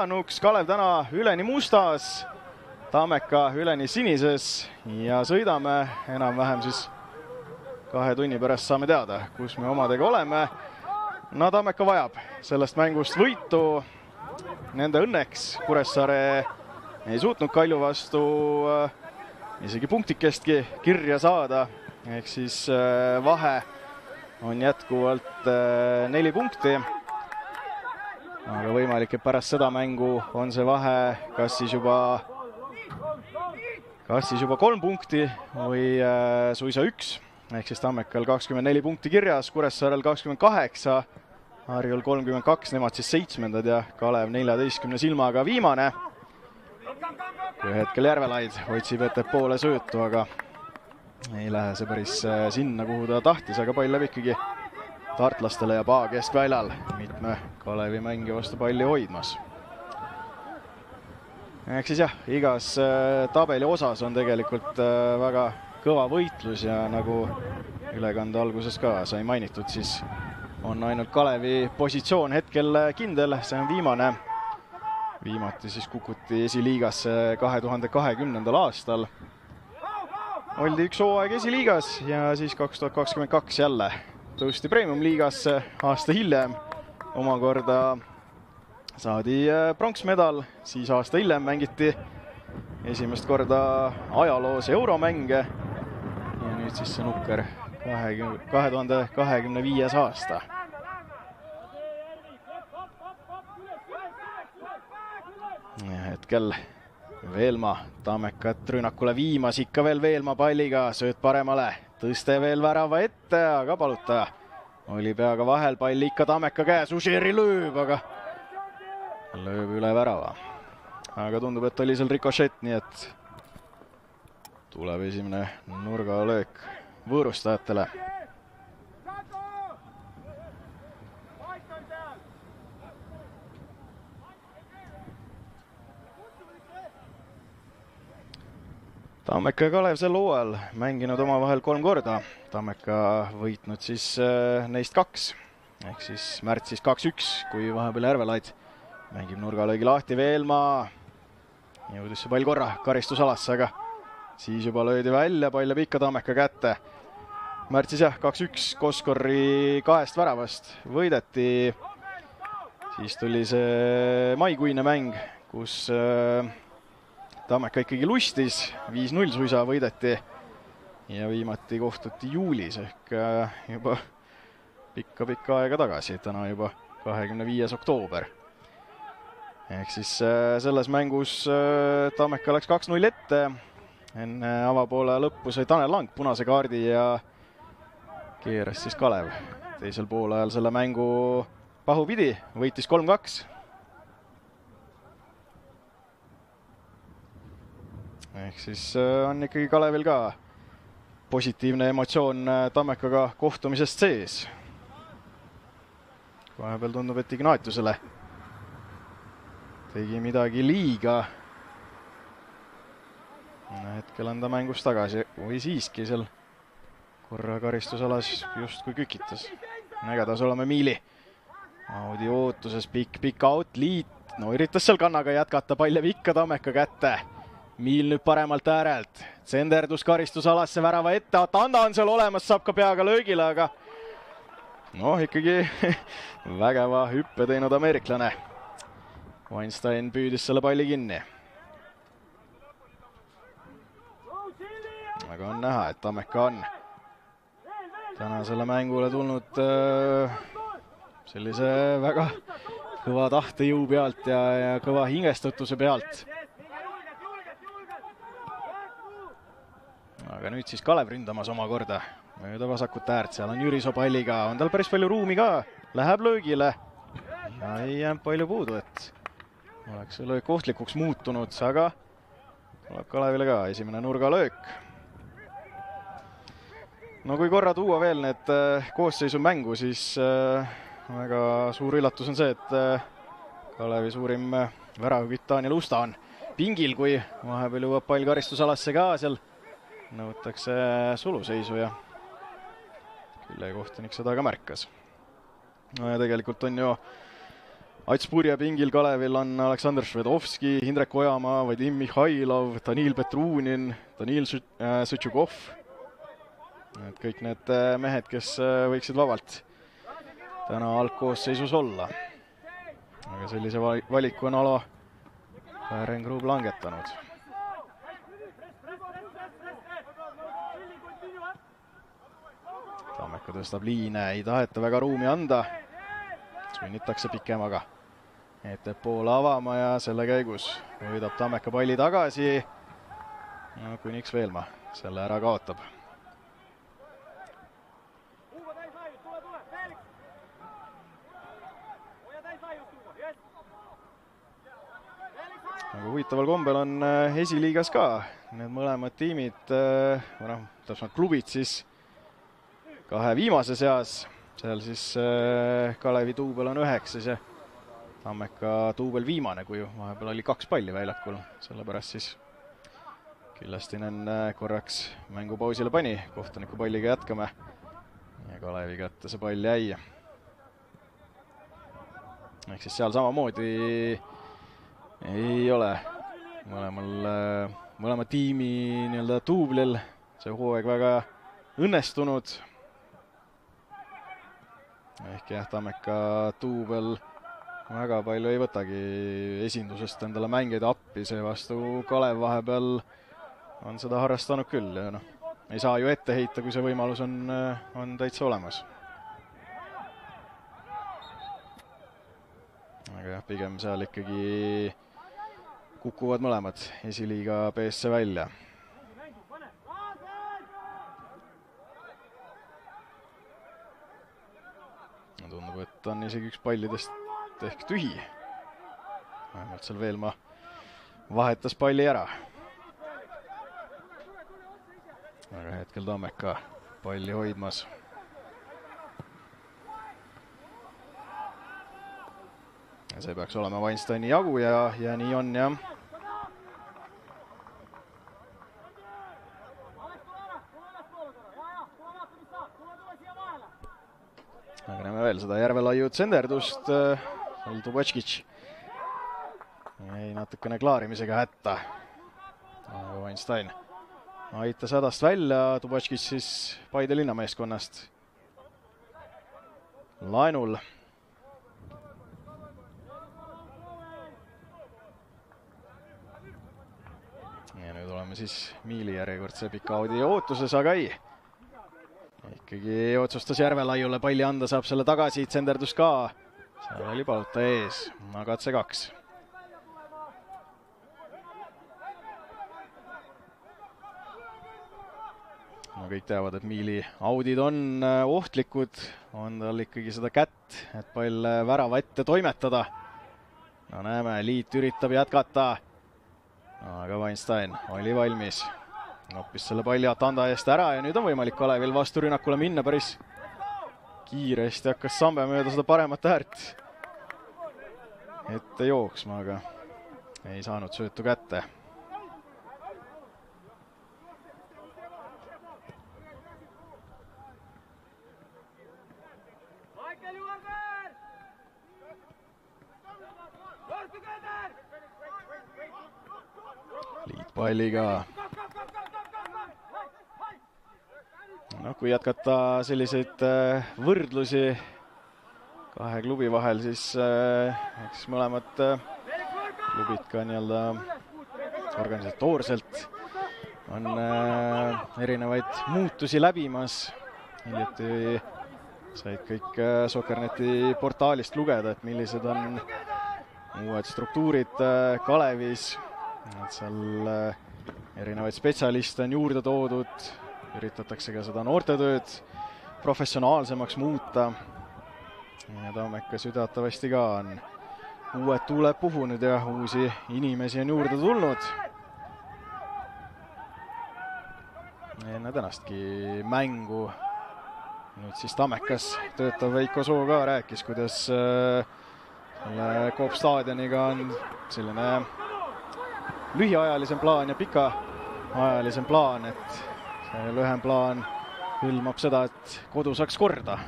Nuks Kalev täna üleni mustas, Tammeka üleni sinises ja sõidame enam-vähem siis 2 tunni pärast saame teada, kus me omadega oleme. No Tammeka vajab sellest mängust võitu. Nende õnneks Kuressaare ei suutnud Kalju vastu isegi punktikestki kirja saada. Ehk siis vahe on jätkuvalt 4 punkti. Aga võimalik, et pärast seda mängu on see vahe kas siis juba 3 punkti või suisa 1. Ehk siis Tammekal 24 punkti kirjas, Kuressaarel 28, Harjul 32, nemad siis 7. ja Kalev 14 silmaga viimane. Kui hetkel Järvelaid otsib ettepoole söötu, aga ei lähe see päris sinna, kuhu ta tahtis, aga pall läheb ikkagi tartlastele ja Paa keskväljal mitme Kalevi mängi vastu palli hoidmas. Ehk siis jah, igas tabeli osas on tegelikult väga kõva võitlus ja nagu ülekande alguses ka sai mainitud, siis on ainult Kalevi positsioon hetkel kindel, see on viimane. Viimati siis kukuti esiliigasse 2020. aastal. Oldi üks hooaeg esiliigas ja siis 2022 jälle tõusti Premium-liigasse aasta hiljem. Omakorda saadi pronksmedal, siis aasta hiljem mängiti esimest korda ajaloos euromänge. Ja nüüd siis see nukker 2025. aasta. Ja hetkel Veelma Tammekat rünnakule viimas, ikka veel Veelma palliga, sööt paremale. Tõste veel värava ette, aga palutaja oli peaga vahel, pall ikka Tammeka käes, Ušeri lööb, aga lööb üle värava. Aga tundub, et oli seal rikošett, nii et tuleb esimene nurgalöök võõrustajatele. Tammeka ja Kalev sel hooajal mänginud omavahel 3 korda. Tammeka võitnud siis neist 2. Ehk siis märtsis 2-1, kui vahepeal Järvelaid mängib nurgalöögi lahti. Veelma jõudis see pall korra karistusalasse, aga siis juba löödi välja, pall jääb ikka Tammeka kätte. Märtsis jah, 2-1 Koskori 2 väravast võideti. Siis tuli see maikuine mäng, kus Tammeka ikkagi lustis, 5-0 suisa võideti ja viimati kohtuti juulis ehk juba pikka aega tagasi, täna juba 25. oktoober. Ehk siis selles mängus Tammeka läks 2-0 ette, enne avapoole lõppu sai Tanel Lang punase kaardi ja keeras siis Kalev teisel poolajal selle mängu pahupidi, võitis 3-2. Ehk siis on ikkagi Kalevil ka positiivne emotsioon Tammekaga kohtumisest sees. Vahepeal tundub, et Ignatiusele tegi midagi liiga. Hetkel on ta mängust tagasi või siiski seal korra karistusalas just kui kükitas. Igatahes oleme Miili. Audi ootuses pikk out, Liit. No üritas seal kannaga jätkata, pall jääb ikka Tammeka kätte. Miil nüüd paremalt äärelt, tsenderdus karistusalasse värava ette, Atanda on seal olemas, saab ka peaga löögile, aga noh, ikkagi vägeva hüppe teinud ameeriklane. Weinstein püüdis selle palli kinni. Aga on näha, et Tammeka on täna selle mängule tulnud sellise väga kõva tahtejõu pealt ja kõva hingestatuse pealt. Aga nüüd siis Kalev ründamas omakorda mööda vasakut äärt, seal on Jüriso palliga, on tal päris palju ruumi ka, läheb löögile ja ei jäänud palju puudu, et oleks see löök ohtlikuks muutunud, aga tuleb Kalevile ka esimene nurgalöök. No kui korra tuua veel need koosseisu mängu, siis väga suur üllatus on see, et Kalevi suurim väravakütt Daniel Usta on pingil, kui vahepeal jõuab pall karistusalasse ka, seal nõutakse suluseisu ja küljekohtunik seda ka märkas. No ja tegelikult on ju Ats Purje pingil Kalevil on Aleksandr Švedovski, Hindrek Ojamaa, Vadim Mihhailov, Danil Petrunin, Danil Sutšukov. Et kõik need mehed, kes võiksid vabalt täna algkoosseisus olla. Aga sellise valiku on Alo Fährengrub langetanud. Tammeka tõstab liine, ei taheta väga ruumi anda. Sunnitakse pikemaga ettepoole avama ja selle käigus võidab Tammeka palli tagasi. Kuniks Veelma selle ära kaotab. Aga huvitaval kombel on esiliigas ka need mõlemad tiimid, täpselt klubid siis kahe viimase seas. Seal siis Kalevi duubel on 9 ja Tammeka duubel viimane, kui vahepeal oli 2 palli väljakul. Sellepärast siis Küllastinen korraks mängupausile pani, kohtuniku palliga jätkame ja Kalevi kätte see pall jäi. Ehk siis seal samamoodi ei ole mõlema tiimi nii-öelda duublil see hooaeg väga õnnestunud. Ehk jah, Tammeka duubel väga palju ei võtagi esindusest endale mängeid appi, see vastu Kalev vahepeal on seda harrastanud küll ja ei saa ju ette heita, kui see võimalus on täitsa olemas. Aga jah, pigem seal ikkagi kukuvad mõlemad esiliiga B-sse välja. Tundub, et on isegi üks pallidest ehk tühi. Vähemalt seal Veelma vahetas palli ära. Aga hetkel Tammeka palli hoidmas. Ja see peaks olema Weinsteini jagu ja nii on, jah. Aga näeme veel seda Järvelaiu tsenderdust. Tubatškic jäi natukene klaarimisega hätta. Weinstein aitas hädast välja. Tubatškic siis Paide linnameeskonnast laenul. Ja nüüd oleme siis Miili järjekordse Pikaudi ootuses, aga ei. Ikkagi otsustas Järvelaiule palli anda, saab selle tagasi, tsenderdus ka. Seal oli Paluta ees, katse 2. No kõik teavad, et Miili audid on ohtlikud, on tal ikkagi seda kätt, et pall värava ette toimetada. No näeme, Liit üritab jätkata. Aga Weinstein oli valmis. Noppis selle palli Atanda eest ära ja nüüd on võimalik Kalevil vasturünnakule minna päris kiiresti. Hakkas Sambe mööda seda paremat äärt ette jooksma, aga ei saanud söötu kätte. Liit palliga. No, kui jätkata selliseid võrdlusi kahe klubi vahel, siis mõlemad klubid ka nii-öelda organisatoorselt on erinevaid muutusi läbimas. Hiljuti said kõik Sokkerneti portaalist lugeda, et millised on uued struktuurid Kalevis. Et seal erinevaid spetsialiste on juurde toodud, üritatakse ka seda noortetööd professionaalsemaks muuta. Ja Tammeka südatavasti ka on uued tuuled puhunud ja uusi inimesi on juurde tulnud. Enne tänastki mängu nüüd siis Tammekas töötav Veiko Soo ka rääkis, kuidas Coop staadioniga on selline lühiajalisem plaan ja pikaajalisem plaan, et see lühem plaan hõlmab seda, et kodu saaks korda.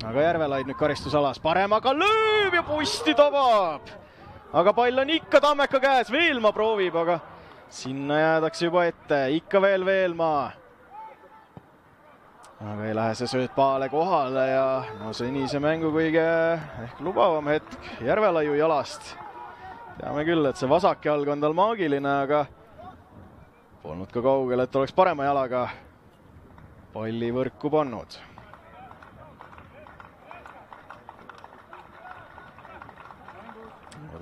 Aga Järvelaid nüüd karistusalas paremaga lööb ja posti tabab. Aga pall on ikka Tammeka käes, Veelmaa proovib, aga sinna jäädakse juba ette, ikka veel Veelmaa. Aga ei lähe see sööt paale kohale ja no senise mängu kõige ehk lubavam hetk Järvelaiu jalast. Teame küll, et see vasak jalg on tal maagiline, aga polnud ka kaugel, et oleks parema jalaga palli võrku pannud.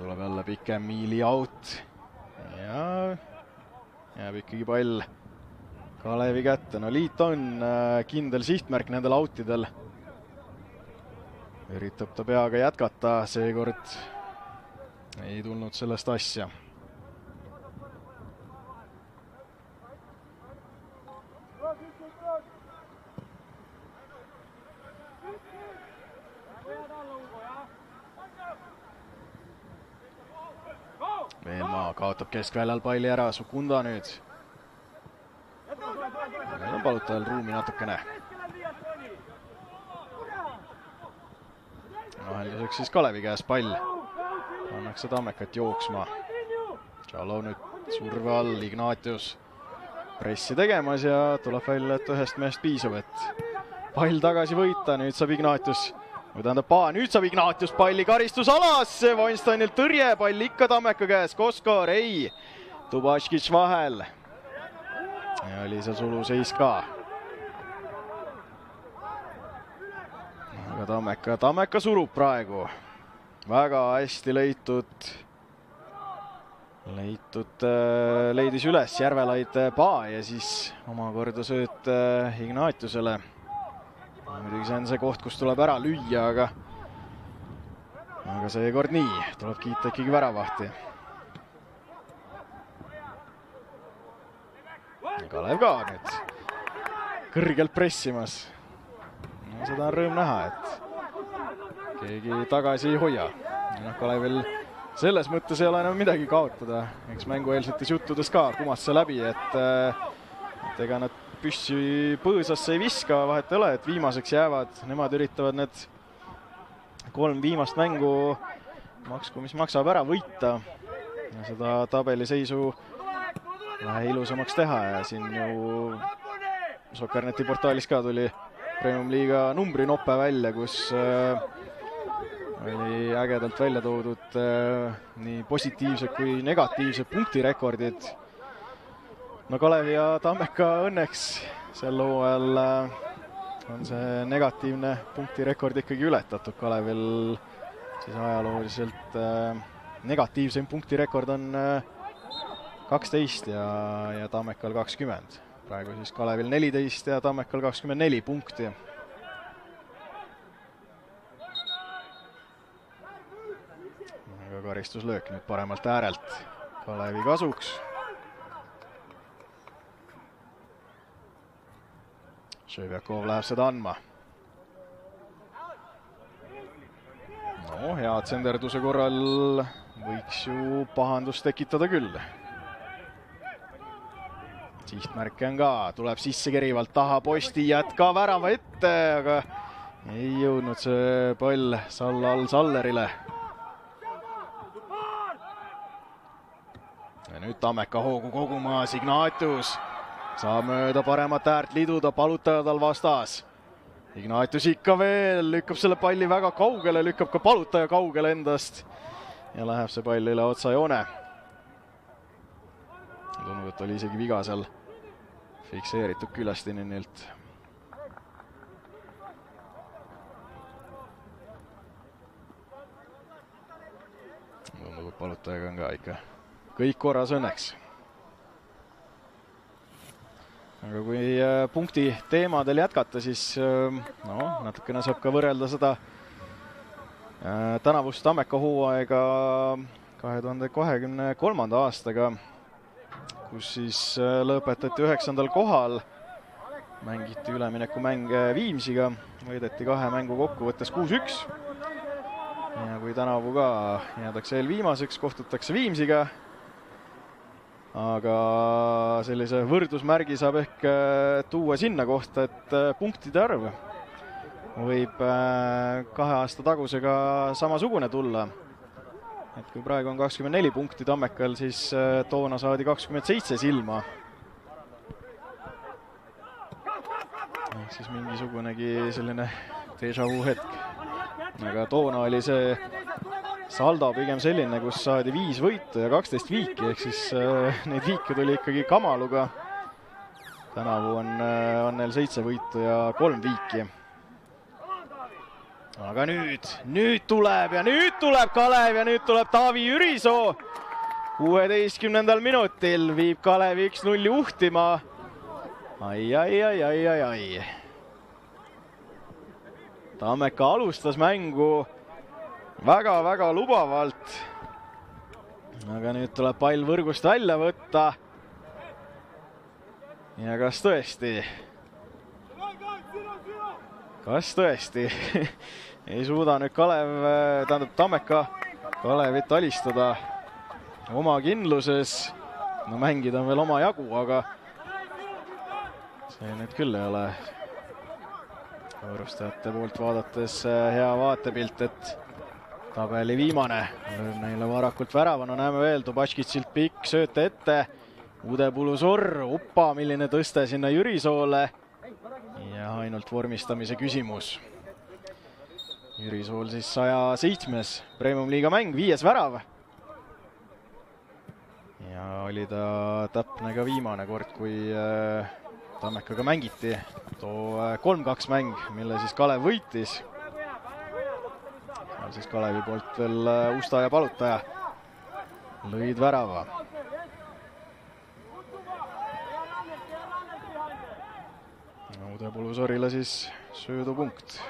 Tuleb jälle pikem miili out ja jääb ikkagi pall Kalevi kätte. No Liit on kindel sihtmärk nendel outidel. Üritab ta peaga jätkata, seekord ei tulnud sellest asja. Veelmaa kaotab keskväljal palli ära, Sukunda nüüd. Nüüd on palutajal ruumi natukene. Vahelduseks siis Kalevi käes pall. Annaks Tammekat jooksma. Tšalo nüüd surve all, Ignatius pressi tegemas ja tuleb välja, et ühest mehest piisab, et pall tagasi võita. Nüüd saab Ignatius, nüüd saab Ignatius palli karistusalasse, Weinsteinilt tõrje, pall ikka Tammeka käes, Koskor, ei, Tubaškic vahel. Ja oli see suluseis ka. Aga Tammeka surub praegu. Väga hästi leitud, leidis üles Järvelaid Paa ja siis omakorda sööt Ignatiusele. Muidugi see on see koht, kus tuleb ära lüüa, aga seekord nii, tuleb kiita ikkagi väravahti. Kalev ka nüüd kõrgelt pressimas. No, seda on rõõm näha, et keegi tagasi ei hoia. Kalevil selles mõttes ei ole enam midagi kaotada. Eks mängueelsetes juttudes ka kumas see läbi, et ega nad püssi põõsasse ei viska, vahet ei ole, et viimaseks jäävad. Nemad üritavad need 3 viimast mängu maksku, mis maksab ära võita. Ja seda tabeliseisu vähe ilusamaks teha ja siin ju Sokkerneti portaalis ka tuli Premium Liiga numbrinoppe välja, kus oli ägedalt välja toodud nii positiivsed kui negatiivsed punktirekordid. No Kalevi ja Tammeka õnneks sel hooajal on see negatiivne punktirekord ikkagi ületatud. Kalevil siis ajalooliselt negatiivsem punktirekord on 12 ja Tammekal 20. Praegu siis Kalevil 14 ja Tammekal 24 punkti. Aga karistuslöök nüüd paremalt äärelt Kalevi kasuks. Ševjakov läheb seda andma. No, hea tsenderduse korral võiks ju pahandust tekitada küll. Sihtmärke on ka, tuleb sisse kerivalt taha posti, jätka värava ette, aga ei jõudnud see pall Salla all Sallerile. Ja nüüd Tammeka hoogu kogumas, Ignatius saab mööda paremat äärt liduda, palutaja tal vastas. Ignatius ikka veel, lükkab selle palli väga kaugele, lükkab ka palutaja kaugele endast ja läheb see pall üle otsajoone. Tundub, et oli isegi viga seal fikseeritud Külastininilt. Tundub, et palutajaga on ka ikka kõik korras õnneks. Aga kui punkti teemadel jätkata, siis natukene saab ka võrrelda seda tänavust Tammeka hooaega 2023. aastaga, kus siis lõpetati 9. kohal, mängiti üleminekumäng Viimsiga, võideti 2 mängu kokkuvõttes 6-1. Ja kui tänavu ka jäädakse eelviimaseks, kohtutakse Viimsiga aga sellise võrdusmärgi saab ehk tuua sinna kohta, et punktide arv võib 2 aasta tagusega samasugune tulla. Et kui praegu on 24 punkti Tammekal, siis toona saadi 27 silma. Ehk siis mingisugunegi selline déjà vu hetk. Aga toona oli see saldo pigem selline, kus saadi 5 võitu ja 12 viiki, ehk siis neid viike tuli ikkagi kamaluga. Tänavu on neil 7 võitu ja 3 viiki. Aga nüüd tuleb Kalev ja nüüd tuleb Taavi Jürisoo. 16. minutil viib Kalevi 1-0 juhtima. Ai. Tammeka alustas mängu väga lubavalt. Aga nüüd tuleb pall võrgust välja võtta. Ja kas tõesti ei suuda nüüd Tammeka Kalevit alistada oma kindluses. No mängida on veel oma jagu, aga see nüüd küll ei ole võõrustajate poolt vaadates hea vaatepilt, et tabeli viimane lööb neile varakult väravana. Näeme veel Tobaškitsilt pikk sööte ette. Udepulu-Sorr, opa, milline tõste sinna Jürisoole. Ja ainult vormistamise küsimus. Jürisool siis 107. Premium-liiga mäng, 5. värav. Ja oli ta täpne ka viimane kord, kui Tammekaga mängiti. Too 3-2 mäng, mille siis Kalev võitis. Ja siis Kalevi poolt veel Usta ja Palutaja lõid värava. Udepulu-Sorrile siis söödupunkt.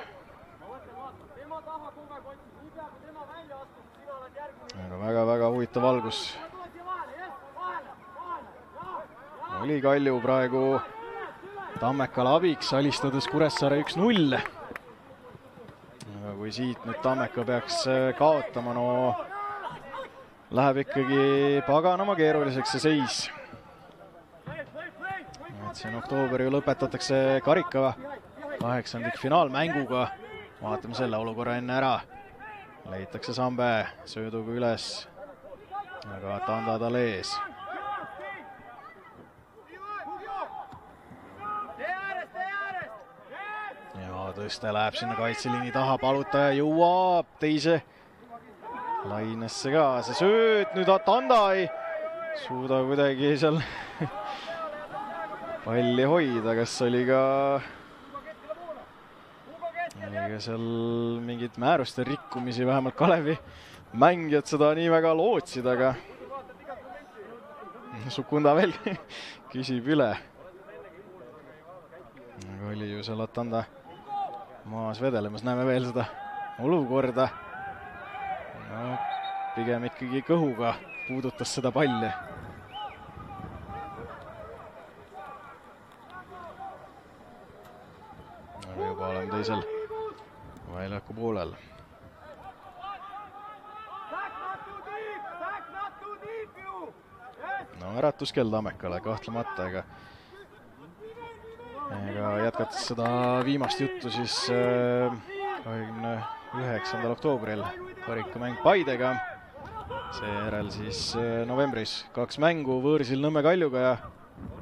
Aga väga huvitav algus. Oli Kalju praegu Tammekale abiks, alistades Kuressaare 1-0. Aga kui siit nüüd Tammeka peaks kaotama, no läheb ikkagi paganama keeruliseks see seis. Et siin oktoober ju lõpetatakse karika 8. finaalmänguga. Vaatame selle olukorra enne ära. Leitakse Sambe sööduga üles. Aga Tanda tal ees. Ja tõste läheb sinna kaitseliini taha. Palutaja jõuab teise lainesse ka. See sööt nüüd Tanda ei suuda kuidagi seal palli hoida, kas oli ka seal mingid määruste rikkumisi, vähemalt Kalevi mängijad seda nii väga lootsid, aga Sukunda veel küsib üle. Aga oli ju seal Atanda maas vedelemas, näeme veel seda olukorda. No, pigem ikkagi kõhuga puudutas seda palli. Juba oleme teisel väljaku poolel. No äratuskell Tammekale kahtlemata, ega jätkates seda viimast juttu, siis 29. oktoobril karikamäng Paidega. Seejärel siis novembris 2 mängu võõrsil Nõmme Kaljuga ja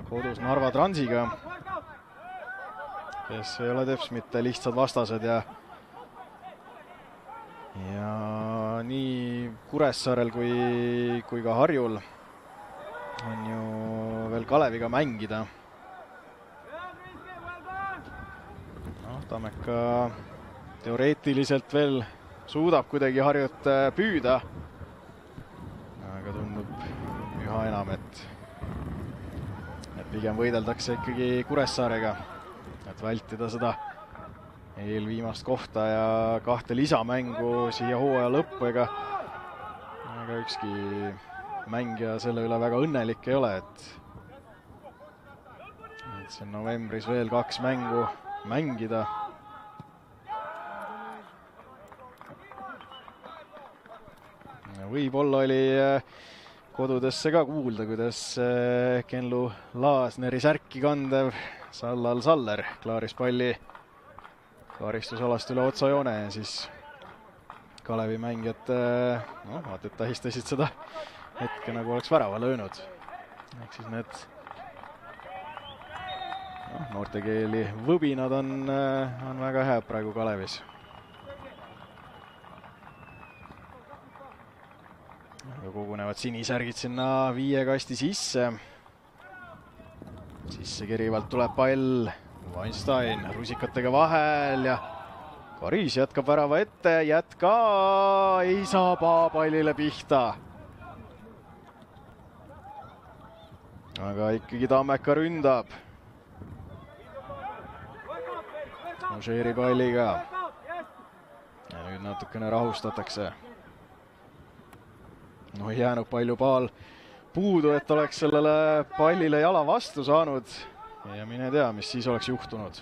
kodus Narva Transiga, kes ei ole teps mitte lihtsad vastased ja nii Kuressaarel kui ka Harjul on ju veel Kaleviga mängida. No, Tammeka teoreetiliselt veel suudab kuidagi Harjut püüda, aga tundub üha enam, et pigem võideldakse ikkagi Kuressaarega, et vältida seda eelviimast kohta ja 2 lisamängu siia hooaja lõppu, ega ükski mängija selle üle väga õnnelik ei ole, et siin novembris veel 2 mängu mängida. Võib-olla oli kodudesse ka kuulda, kuidas Kenlu Laasneri särki kandev Sallal Saller klaaris palli karistusalast üle otsajoone ja siis Kalevi mängijad vaata, et tähistasid seda hetke, nagu oleks värava löönud. Ehk siis need noortekeeli võbinad on väga head praegu Kalevis. Aga kogunevad sinisärgid sinna 5 kasti sisse. Sisse kerivalt tuleb pall. Weinstein rusikatega vahel ja Karis jätkab värava ette. Jätka! Ei saa pallile pihta. Aga ikkagi Tammeka ründab. Ožeeri palliga. Ja nüüd natukene rahustatakse. No ei jäänud palju paal puudu, et oleks sellele pallile jala vastu saanud. Ja mine tea, mis siis oleks juhtunud.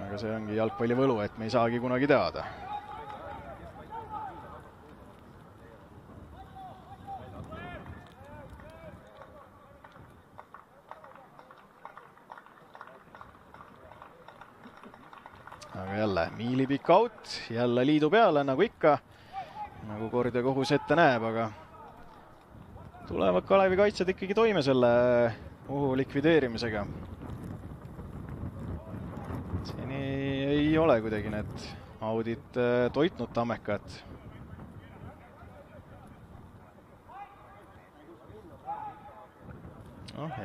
Aga see ongi jalgpalli võlu, et me ei saagi kunagi teada. Aga jälle miilipikk out, jälle liidu peale, nagu ikka. Nagu kord ja kohus ette näeb, aga tulevad Kalevi kaitsjad ikkagi toime selle ohu likvideerimisega. Seni ei ole kuidagi need audid toitnud Tammekat.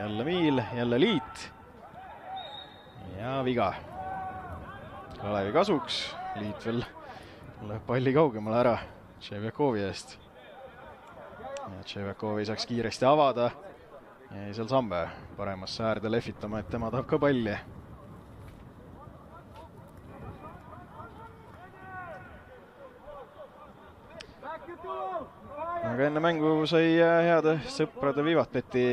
Jälle Miil, jälle Liit ja viga. Kalevi kasuks, Liit veel läheb palli kaugemale ära Tševekovi eest. Ja Tševekovi saaks kiiresti avada. Jäi seal Sambe paremasse äärde lehvitama, et tema tahab ka palli. Aga enne mängu sai heade sõprade Vivatbeti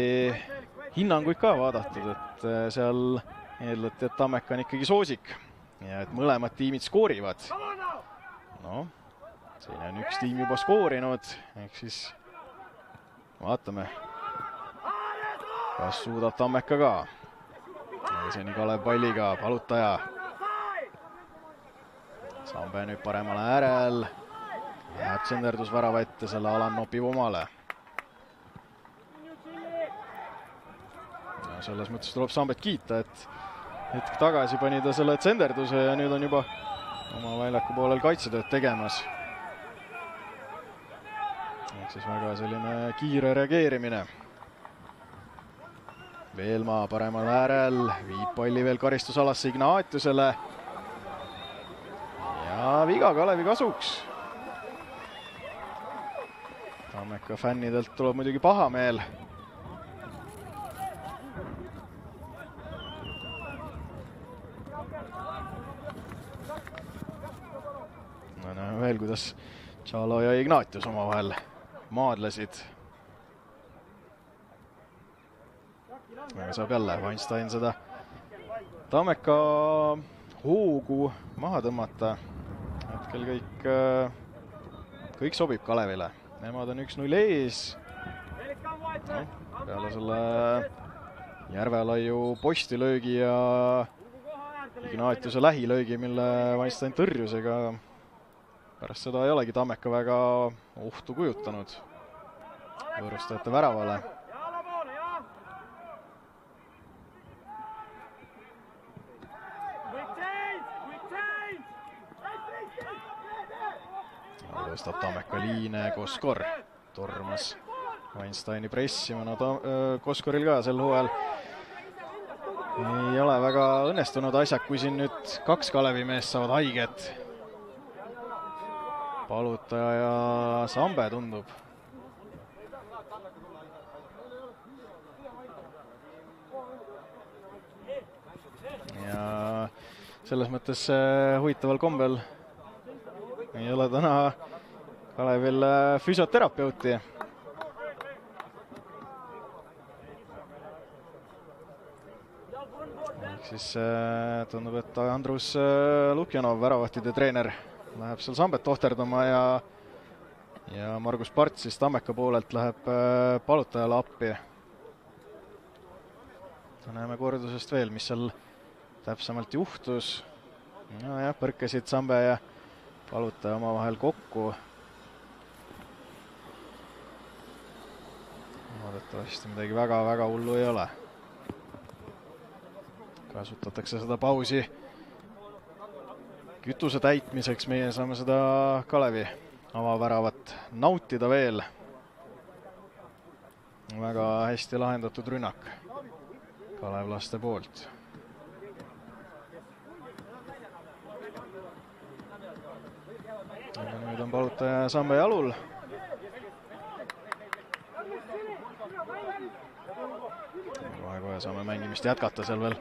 hinnanguid ka vaadatud, et seal eeldati, et Tammeka on ikkagi soosik ja et mõlemad tiimid skoorivad. No, siin on üks tiim juba skoorinud, ehk siis vaatame, kas suudab Tammeka ka. Seni Kalev palliga, Palutaja. Sambe nüüd paremale äärel. Jääb tsenderdus värava ette, selle Alan nopib omale. Ja selles mõttes tuleb Sambet kiita, et hetk tagasi pani ta selle tsenderduse ja nüüd on juba oma väljaku poolel kaitsetööd tegemas. Ehk siis väga selline kiire reageerimine. Veelmaa paremal äärel, viib palli veel karistusalasse Ignatiusele. Ja viga Kalevi kasuks. Tammeka fännidelt tuleb muidugi paha meel. No veel, kuidas Tšalo ja Ignatius omavahel maadlesid. Aga saab jälle Weinstein seda Tammeka hoogu maha tõmmata. Hetkel kõik sobib Kalevile. Nemad on 1-0 ees. No, peale selle Järvelaiu postilöögi ja Ignatiuse lähilöögi, mille Weinstein tõrjus, ega pärast seda ei olegi Tammeka väga ohtu kujutanud võõrustajate väravale. Alustab Tammeka liine, Koskor tormas Weinsteini pressima. No Koskoril ka sel hooajal ei ole väga õnnestunud asjad, kui siin nüüd 2 Kalevi meest saavad haiget. Palutaja ja Sambe tundub. Ja selles mõttes huvitaval kombel ei ole täna Kalevil füsioterapeuti. Ehk siis tundub, et Andrus Lukjanov, väravahtide treener, läheb seal Sambet tohterdama ja Margus Parts siis Tammeka poolelt läheb Palutajale appi. Näeme kordusest veel, mis seal täpsemalt juhtus. No jah, põrkesid Sambe ja Palutaja oma vahel kokku. Loodetavasti midagi väga hullu ei ole. Kasutatakse seda pausi kütuse täitmiseks. Meie saame seda Kalevi avaväravat nautida veel. Väga hästi lahendatud rünnak kalevlaste poolt. Aga nüüd on Palutaja Sambe jalul. Kohe saame mängimist jätkata seal veel.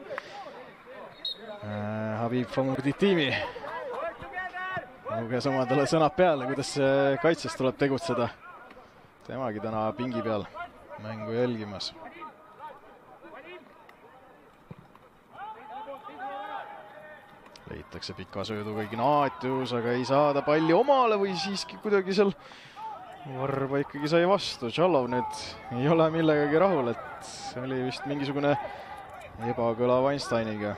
Habib Famurdi tiimi luges omadele sõnad peale, kuidas kaitses tuleb tegutseda. Temagi täna pingi peal mängu jälgimas. Leitakse pika sööduga Ignatius, aga ei saada palli omale või siiski kuidagi seal varba ikkagi sai vastu. Tšallov nüüd ei ole millegagi rahul, et oli vist mingisugune ebakõla Weinsteiniga.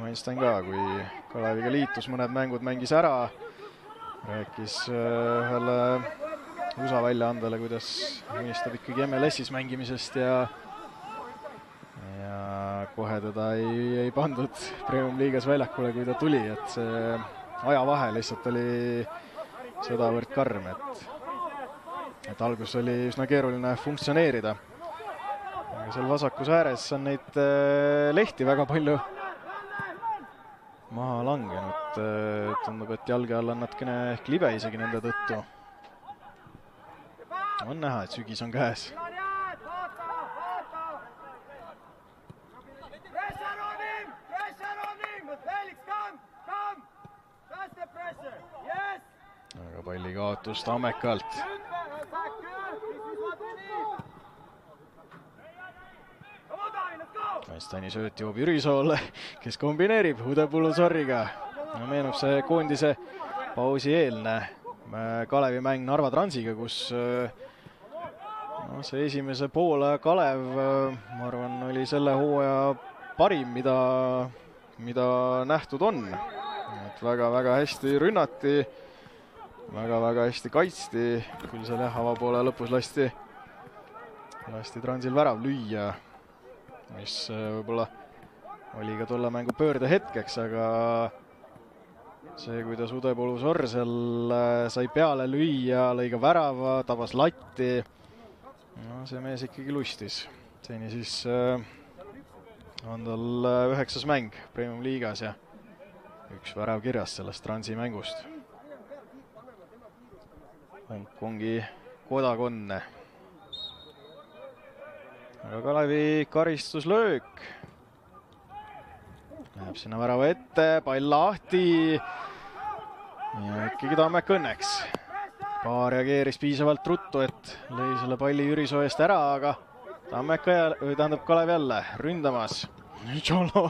Weinstein ka, kui Kaleviga liitus, mõned mängud mängis ära. Rääkis ühele USA väljaandele, kuidas unistab ikkagi MLS-is mängimisest ja kohe teda ei pandud Premium liigas väljakule, kui ta tuli, et see ajavahe lihtsalt oli sedavõrd karm, et algus oli üsna keeruline funktsioneerida. Aga seal vasakus ääres on neid lehti väga palju maha langenud. Tundub, et jalge all on natkene ehk libe isegi nende tõttu. On näha, et sügis on käes. Aga palli kaotus Tammekalt. Weinsteini sööt joob Jürisoole, kes kombineerib Udepulu Sorriga. No, meenub see koondise pausi eelne Kalevi mäng Narva Transiga, kus no, see esimese poole Kalev, ma arvan, oli selle hooaja parim, mida nähtud on. Et väga hästi rünnati, väga hästi kaitsti, küll seal avapoole lõpus lasti Transil värav lüüa, mis võib-olla oli ka tolle mängu pöörde hetkeks, aga see, kuidas Udepulu Sorr seal sai peale lüüa, lõi ka värava, tabas latti, no see mees ikkagi lustis. Seni siis on tal 9. mäng Premium liigas ja 1 värav kirjas sellest Transi mängust. Hongkongi kodakonne. Aga Kalevi karistuslöök. Läheb sinna värava ette, pall lahti. Ja ikkagi Tammek õnneks. Paar reageeris piisavalt ruttu, et lõi selle palli Jürisoo eest ära, aga Tammek tähendab Kalev jälle ründamas. Tšolo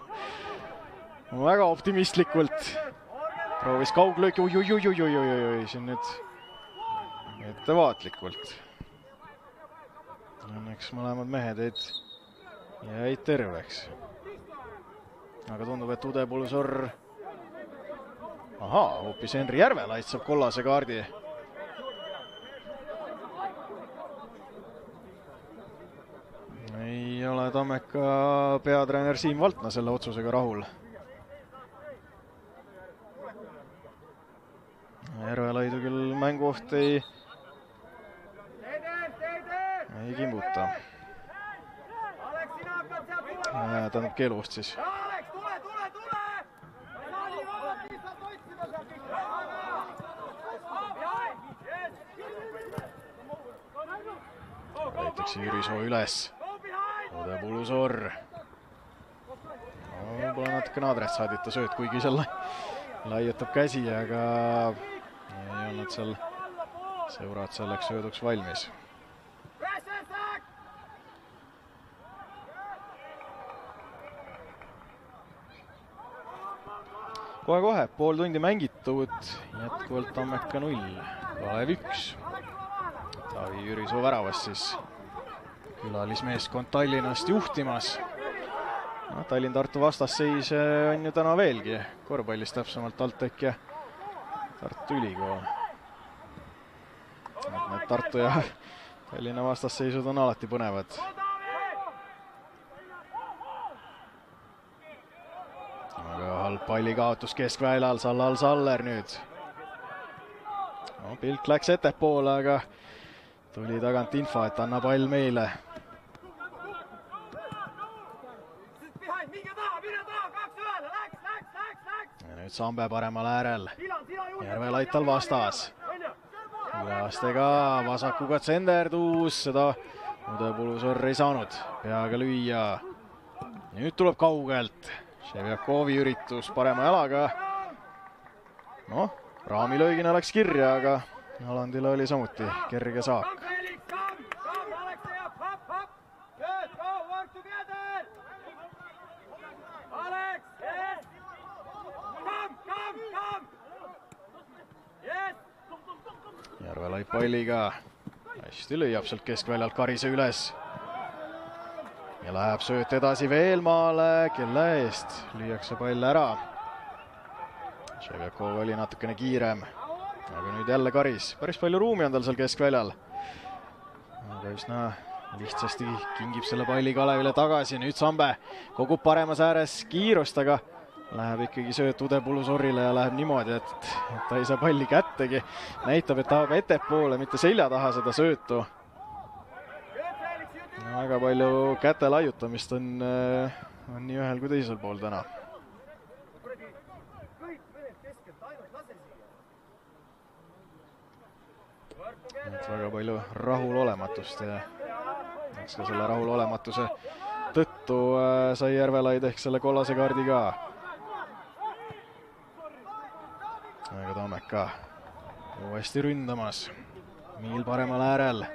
väga optimistlikult proovis kauglööki, oi, siin nüüd ettevaatlikult. Õnneks mõlemad mehed jäid terveks. Aga tundub, et Udepulu Sorr... hoopis Henri Järvelait saab kollase kaardi. Ei ole Tammeka peatreener Siim Valtna selle otsusega rahul. Järvelaidu küll mänguoht ei kimbuta. Tähendab keeluoht siis. Võetakse Jürisoo üles. Udepulu Sorr. Pole natukene adressaadita sööt, kuigi seal laiutab käsi, aga ei olnud seal sõbrad selleks sööduks valmis. kohe-kohe, pool tundi mängitud, jätkuvalt Tammeka 0, Kalev 1. Taavi Jürisoo väravas siis külalismeeskond Tallinnast juhtimas. No, Tallinn-Tartu vastasseis on ju täna veelgi, korvpallis täpsemalt TalTech ja Tartu Ülikool. Need Tartu ja Tallinna vastasseisud on alati põnevad. Aga halb pallikaotus keskväljal, Sallal Saller nüüd. No, pilk läks ettepoole, aga tuli tagant info, et anna pall meile. Ja nüüd Sambe paremal äärel. Järvel Aital vastas. Ülastega vasakuga tsenderdus, seda Udepulusorr ei saanud peaga lüüa. Nüüd tuleb kaugelt. Ševjakovi üritus parema jalaga. Noh, raamilöögina läks kirja, aga Alandile oli samuti kerge saak. Järvelaid palliga. Hästi lüüab sealt keskväljalt Karise üles. Ja läheb sööt edasi Veelmaale, kelle eest lüüakse pall ära. Ševjakov oli natukene kiirem. Aga nüüd jälle Karis. Päris palju ruumi on tal seal keskväljal. Aga üsna lihtsasti kingib selle palli Kalevile tagasi. Nüüd Sambe kogub paremas ääres kiirust, aga läheb ikkagi sööt Udepulusorrile ja läheb niimoodi, et ta ei saa palli kättegi. Näitab, et tahab ettepoole, mitte selja taha seda söötu. Väga palju käte laiutamist on nii ühel kui teisel pool täna. Väga palju rahulolematust ja eks ka selle rahulolematuse tõttu sai Järvelaid ehk selle kollase kaardi ka. Aga Tammeka uuesti ründamas. Miil paremal äärel.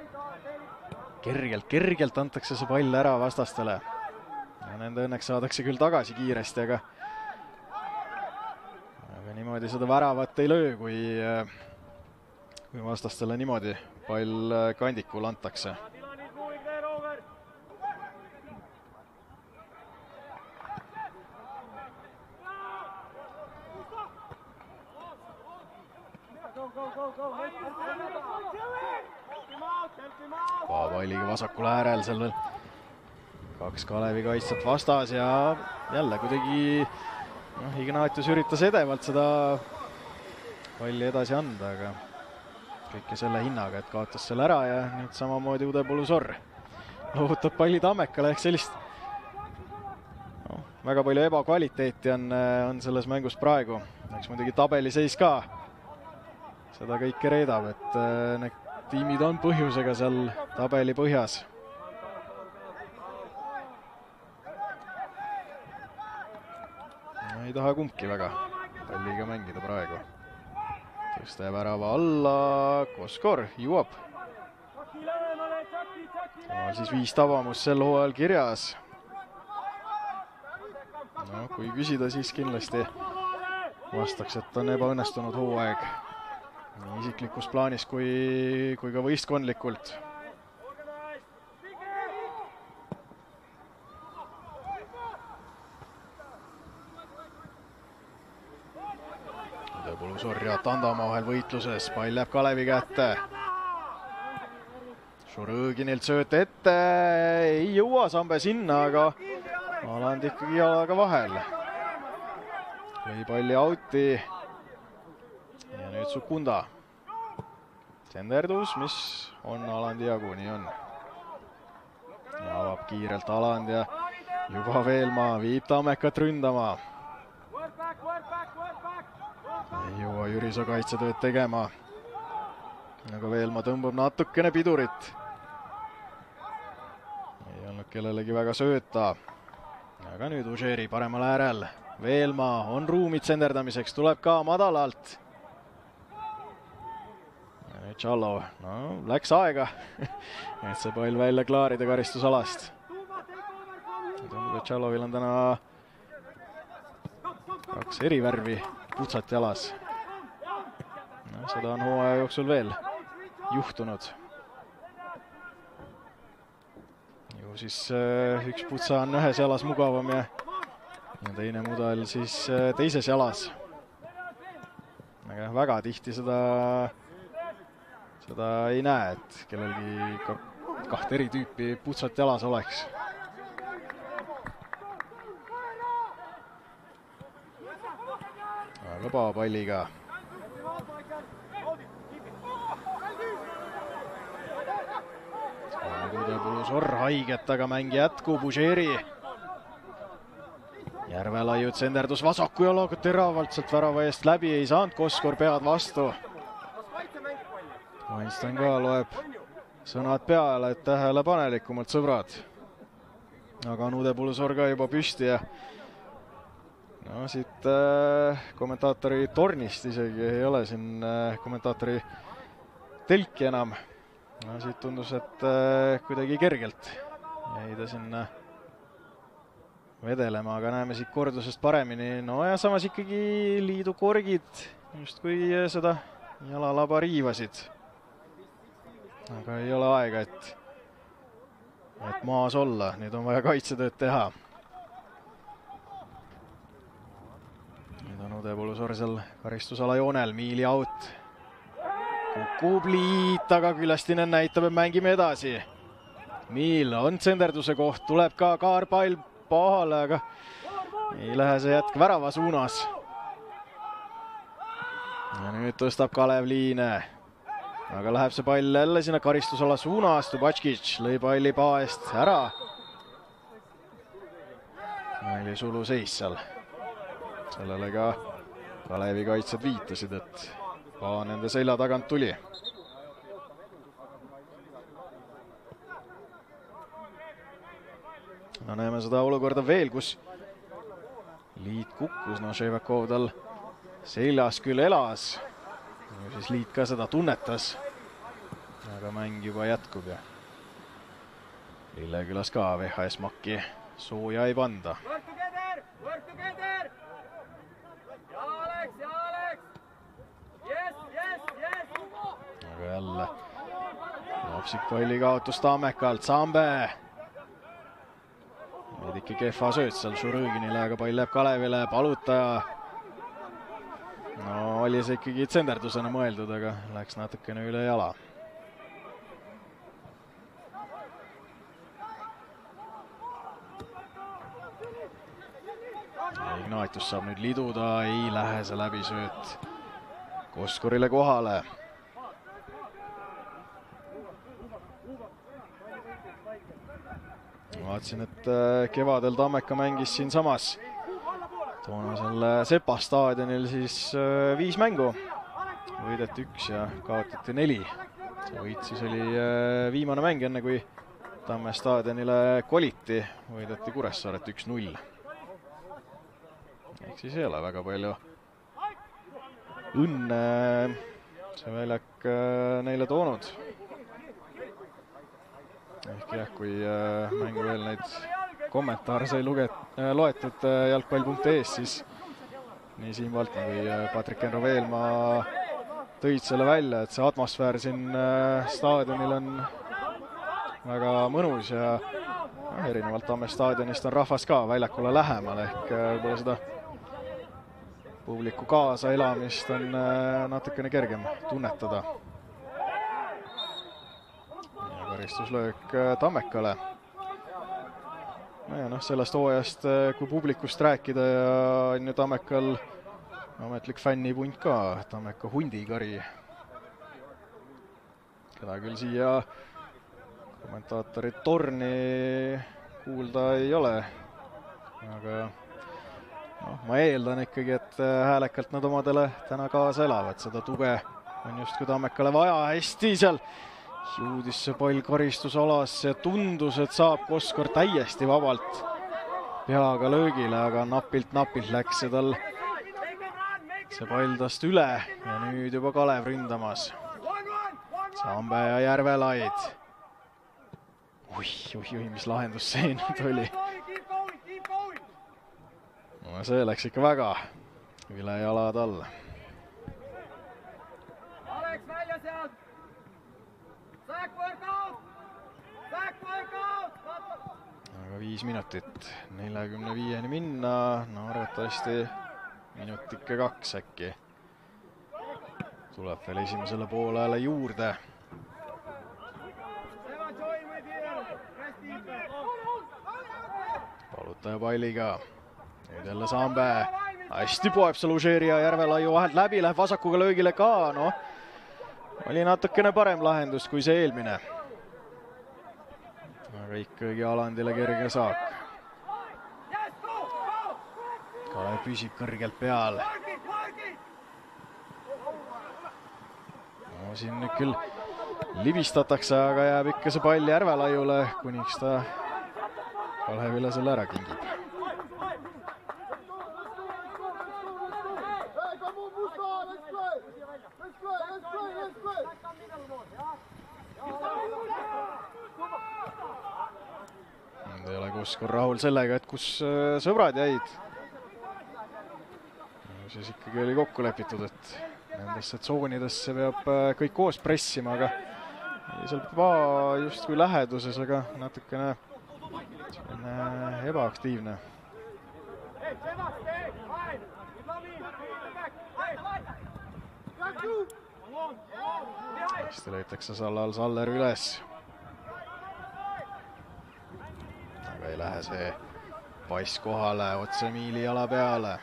Kergelt antakse see pall ära vastastele. Ja nende õnneks saadakse küll tagasi kiiresti, aga niimoodi seda väravat ei löö, kui vastastele niimoodi pall kandikul antakse. Palliga vasakul äärel, seal veel 2 Kalevi kaitsjat vastas ja jälle kuidagi Ignatius üritas edevalt seda palli edasi anda, aga kõike selle hinnaga, et kaotas selle ära ja nüüd samamoodi Udepulusorr loovutab palli Tammekale ehk sellist väga palju ebakvaliteeti on selles mängus praegu. Eks muidugi tabeliseis ka seda kõike reedab, et need tiimid on põhjusega seal tabeli põhjas. Ei taha kumbki väga palliga mängida praegu. Tõsta ja värava alla, Koskor jõuab. Temal siis 5 tabamust sel hooajal kirjas. No, kui küsida, siis kindlasti vastaks, et on ebaõnnestunud hooaeg. Nii isiklikus plaanis kui ka võistkondlikult. Udepulusorr ja Tandama vahel võitluses, pall läheb Kalevi kätte. Šurõginilt sööt ette, ei jõua Sambe sinna, aga Aland ikkagi jalaga vahel. Lõi palli auti. Ja nüüd Sukunda. Senderdus, mis on Alandi jagu, nii on. Ja avab kiirelt Aland ja juba Veelmaa viib Tammekat ründama. Ei jõua Jürisoo kaitsetööd tegema. Aga Veelmaa tõmbab natukene pidurit. Ei olnud kellelegi väga sööta. Aga nüüd Užeri paremal äärel. Veelmaa on ruumid senderdamiseks, tuleb ka madalalt. Tšallo, no läks aega, et see pall välja klaarida karistusalast. Tundub, et Tšallovil on täna 2 eri värvi putsat jalas. No, seda on hooaja jooksul veel juhtunud. Ju siis üks putsa on ühes jalas mugavam ja teine mudel siis teises jalas. Aga väga tihti seda ei näe, et kellelgi kahte eri tüüpi putsat jalas oleks. Lõba palliga. Udepulus haiget, aga mäng jätkub. Užeri. Järvelaiud senderdus vasaku jalaga teravalt sealt värava eest läbi. Ei saanud Koskor pead vastu. Weinstein ka loeb sõnad peale, et tähelepanelikumalt sõbrad. Aga on Udepulus ka juba püsti ja no siit kommentaatori tornist isegi ei ole siin kommentaatori telki enam. No, siit tundus, et kuidagi kergelt jäi ta sinna vedelema, aga näeme siit kordusest paremini. No ja samas ikkagi liidu korgid just kui seda jalalaba riivasid. Aga ei ole aega, et maas olla. Nüüd on vaja kaitsetööd teha. Nüüd on Udepulus seal karistusala joonel. Miili out. Kukub Liit, aga Külastinen näitab, et mängime edasi. Miil on tsenderduse koht. Tuleb ka kaarpall pahale, aga ei lähe see jätk värava suunas. Ja nüüd tõstab Kalev liine. Aga läheb see pall jälle sinna karistusala suunas. Tubatškic lõi palli paest ära. Oli sulu seis seal. Sellele ka Kalevi kaitsjad viitasid, et nende selja tagant tuli. No näeme seda olukorda veel, kus Liit kukkus. No Ševakov tal seljas küll elas. Ja siis Liit ka seda tunnetas. Aga mäng juba jätkub ja Lillekülas ka VHS Makki sooja ei panda. Aga jälle lapsik palli kaotus Tammekalt. Sambe veidike kehva sööt seal Šurõginile, aga pall jääb Kalevile. Palutaja. No oli see ikkagi tsenderdusena mõeldud, aga läks natukene üle jala. Ignatius saab nüüd liduda, ei lähe see läbi sööt Koskorile kohale. Vaatasin, et kevadel Tammeka mängis siin samas toona selle Sepa staadionil siis 5 mängu. Võideti 1 ja kaotati 4. See võit siis oli viimane mäng enne, kui Tamme staadionile koliti. Võideti Kuressaaret 1-0. Ehk siis ei ole väga palju õnne see väljak neile toonud. Ehk jah, kui mängu veel neid kommentaare sai loetud jalgpall.es, siis nii Siim Valtma kui Patrik Enro Veelmaa tõid selle välja, et see atmosfäär siin staadionil on väga mõnus ja erinevalt Tamme staadionist on rahvas ka väljakule lähemal, ehk võib-olla seda publiku kaasaelamist on natukene kergem tunnetada. Ja karistuslöök Tammekale. Ja noh, sellest hooajast, kui publikust rääkida ja on ju Tammekal ametlik fännipunt ka, Tammeka hundikari. Keda küll siia kommentaatorid torni kuulda ei ole, aga no, ma eeldan ikkagi, et häälekalt nad omadele täna kaasa elavad. Seda tuge on just kui Tammekale vaja. Hästi seal jõudis see pall karistusalasse ja tundus, et saab Koskor täiesti vabalt peaga löögile, aga napilt läks see tal see pall tast üle ja nüüd juba Kalev ründamas. Sambe ja Järvelaid. Ui, mis lahendus see nüüd oli. No see läks ikka väga üle jalad all. Alex välja sealt! Sack workout! Sack workout! Aga 5 minutit 45-ni minna, no arvatavasti minutike 2 äkki. Tuleb veel esimesele poolele juurde. Palutaja palliga. Nüüd jälle Saambä. Hästi poeb seal Užeeri ja Järvelaiu vahelt läbi, läheb vasakuga löögile ka. No, oli natukene parem lahendus kui see eelmine. Aga ikkagi Alandile kerge saak. Kalev püsib kõrgelt peal. No, siin nüüd küll libistatakse, aga jääb ikka see pall Järvelaiule, kuniks ta Kalevile selle ära kingib. Nüüd ei ole Koskor rahul sellega, et kus sõbrad jäid. Siis ikkagi oli kokku lepitud, et nendesse tsoonidesse peab kõik koos pressima, aga seal just kui läheduses, aga natukene ebaaktiivne. Hästi lõitakse Sallal Saller üles. Aga ei lähe see pass kohale otse Miili jala peale.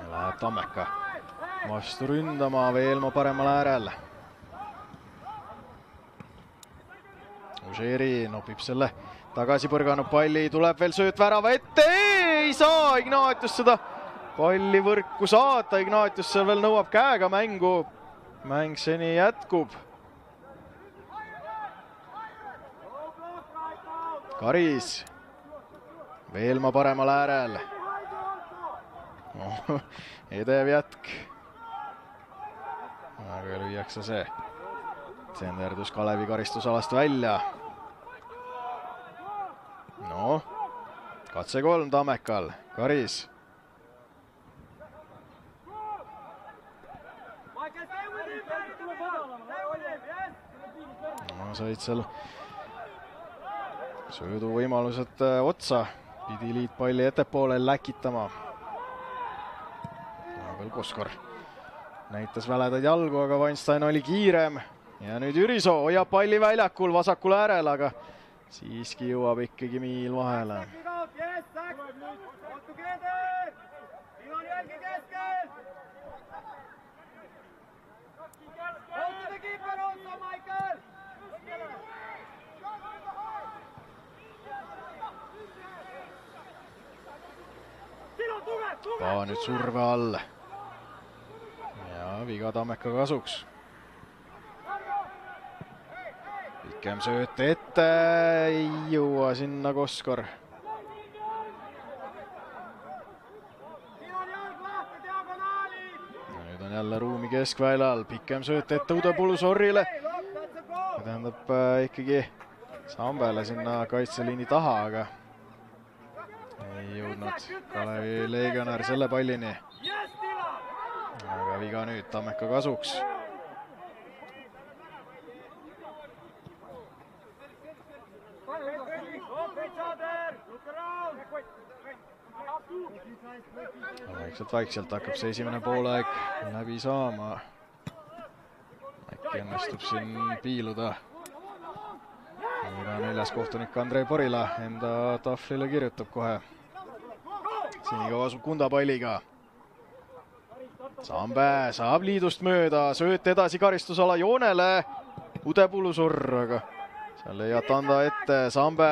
Läheb Tammeka vastu ründama Veelma paremal äärel. Užeeri nopib selle tagasi põrganud palli, tuleb veel sööt värava ette, ei saa Ignatius seda palli võrku saata, Ignatius seal veel nõuab käega mängu, mäng seni jätkub. Karis, Veelma paremal äärel. Edev jätk. Aga lüüakse see tsenderdus Kalevi karistusalast välja. No, katse 3 Tammekal, Karis. No, said seal söödu võimalused otsa, pidi liit palli ettepoole läkitama. Veel Koskor näitas väledaid jalgu, aga Weinstein oli kiirem. Ja nüüd Jürisoo hoiab palli väljakul vasakul äärel, aga siiski jõuab ikkagi Miil vahele. Nüüd surve all. Ja viga Tammeka kasuks. Pikem sööt ette, ei jõua sinna Koskor. Nüüd on jälle ruumi keskväljal, pikem sööt ette Udepulu-Sorrile. Tähendab ikkagi Sambele sinna kaitseliini taha, aga ei jõudnud Kalevi legionär selle pallini. Aga viga nüüd Tammeka kasuks. Vaikselt hakkab see esimene poolaeg läbi saama. Äkki õnnestub siin piiluda. Neljas kohtunik Andrei Porila enda tahvlile kirjutab kohe. Seniga asub Kunda palliga. Saambä saab liidust mööda, sööt edasi karistusala joonele. Udepulu-Sorr, aga seal ei jäta anda ette Saambä.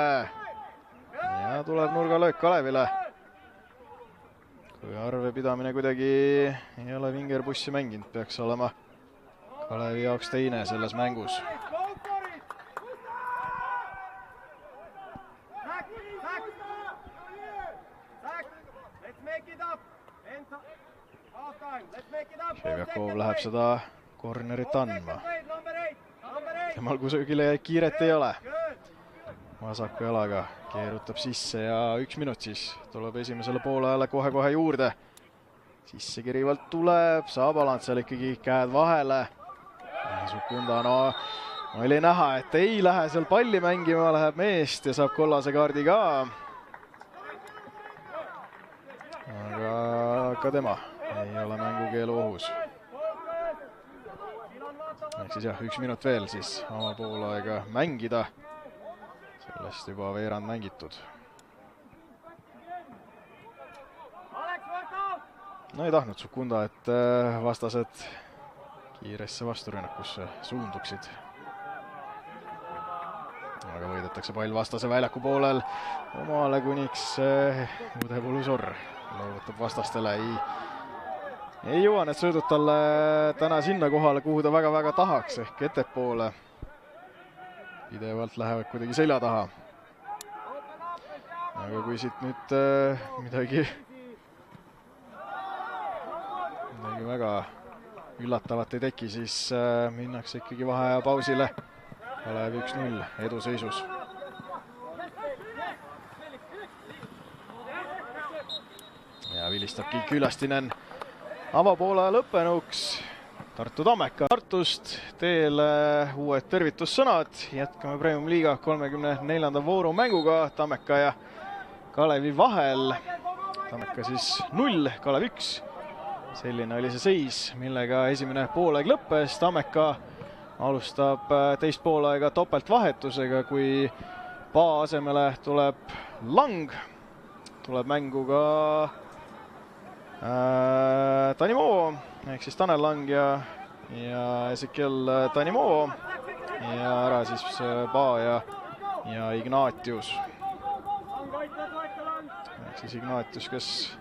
Ja tuleb nurgalöök Kalevile. Kui arve pidamine kuidagi ei ole vingerbussi mänginud, peaks olema Kalevi jaoks teine selles mängus. Ševjakov läheb seda kornerit andma. Temal kusagile kiiret ei ole. vasaku jalaga keerutab sisse ja 1 minut siis tuleb esimesele poolajale kohe-kohe juurde. Sisse kirivalt tuleb, saab Alant seal ikkagi käed vahele. Sukunda, no oli näha, et ei lähe seal palli mängima, läheb meest ja saab kollase kaardi ka. Aga ka tema ei ole mängukeelu ohus. Ehk siis jah, 1 minut veel siis oma poolaega mängida. Sellest juba veerand mängitud. No ei tahtnud Sukunda, et vastased kiiresse vasturünnakusse suunduksid. Aga võidetakse pall vastase väljaku poolel omale, kuniks Udepulu Sorr loovutab vastastele. Ei jõua need söödud talle täna sinna kohale, kuhu ta väga-väga tahaks, ehk ettepoole. Pidevalt lähevad kuidagi selja taha. Aga kui siit nüüd midagi väga üllatavat ei teki, siis minnakse ikkagi vaheaja pausile. Kalev 1-0 eduseisus. Ja vilistabki Külastinen avapoole lõppenuks. Tartu Tammeka Tartust teele uued tervitussõnad. Jätkame Premium Liiga 34. vooru mänguga Tammeka ja Kalevi vahel. Tammeka siis 0, Kalev 1. Selline oli see seis, millega esimene poolaeg lõppes. Tammeka alustab teist poolaega topeltvahetusega, kui Paa asemele tuleb Lang. Tuleb mängu ka Tanimo, ehk siis Tanel Lang ja Ezekiel Tanimo. Ja ära siis Paa ja Ignatius. Ehk siis Ignatius, kes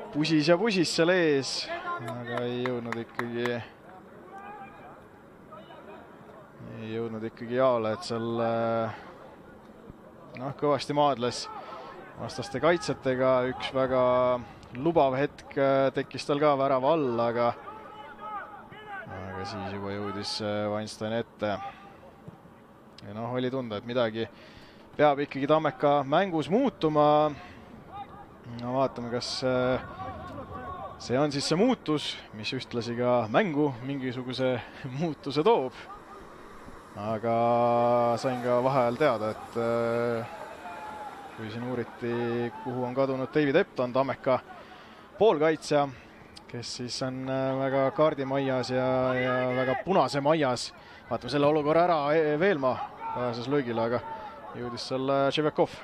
pusis ja pusis seal ees, aga ei jõudnud ikkagi jaole, et seal kõvasti maadles vastaste kaitsetega. Üks väga lubav hetk tekkis tal ka värava all, aga siis juba jõudis Weinstein ette. Ja oli tunda, et midagi peab ikkagi Tammeka mängus muutuma. Vaatame, kas see on siis see muutus, mis ühtlasi ka mängu mingisuguse muutuse toob. Aga sain ka vaheajal teada, et kui siin uuriti, kuhu on kadunud David Epton, Tammeka poolkaitsja, kes siis on väga kaardimajas ja väga punase majas. Vaatame selle olukorra ära, Veelma pääses löögile, aga jõudis selle Ševetškov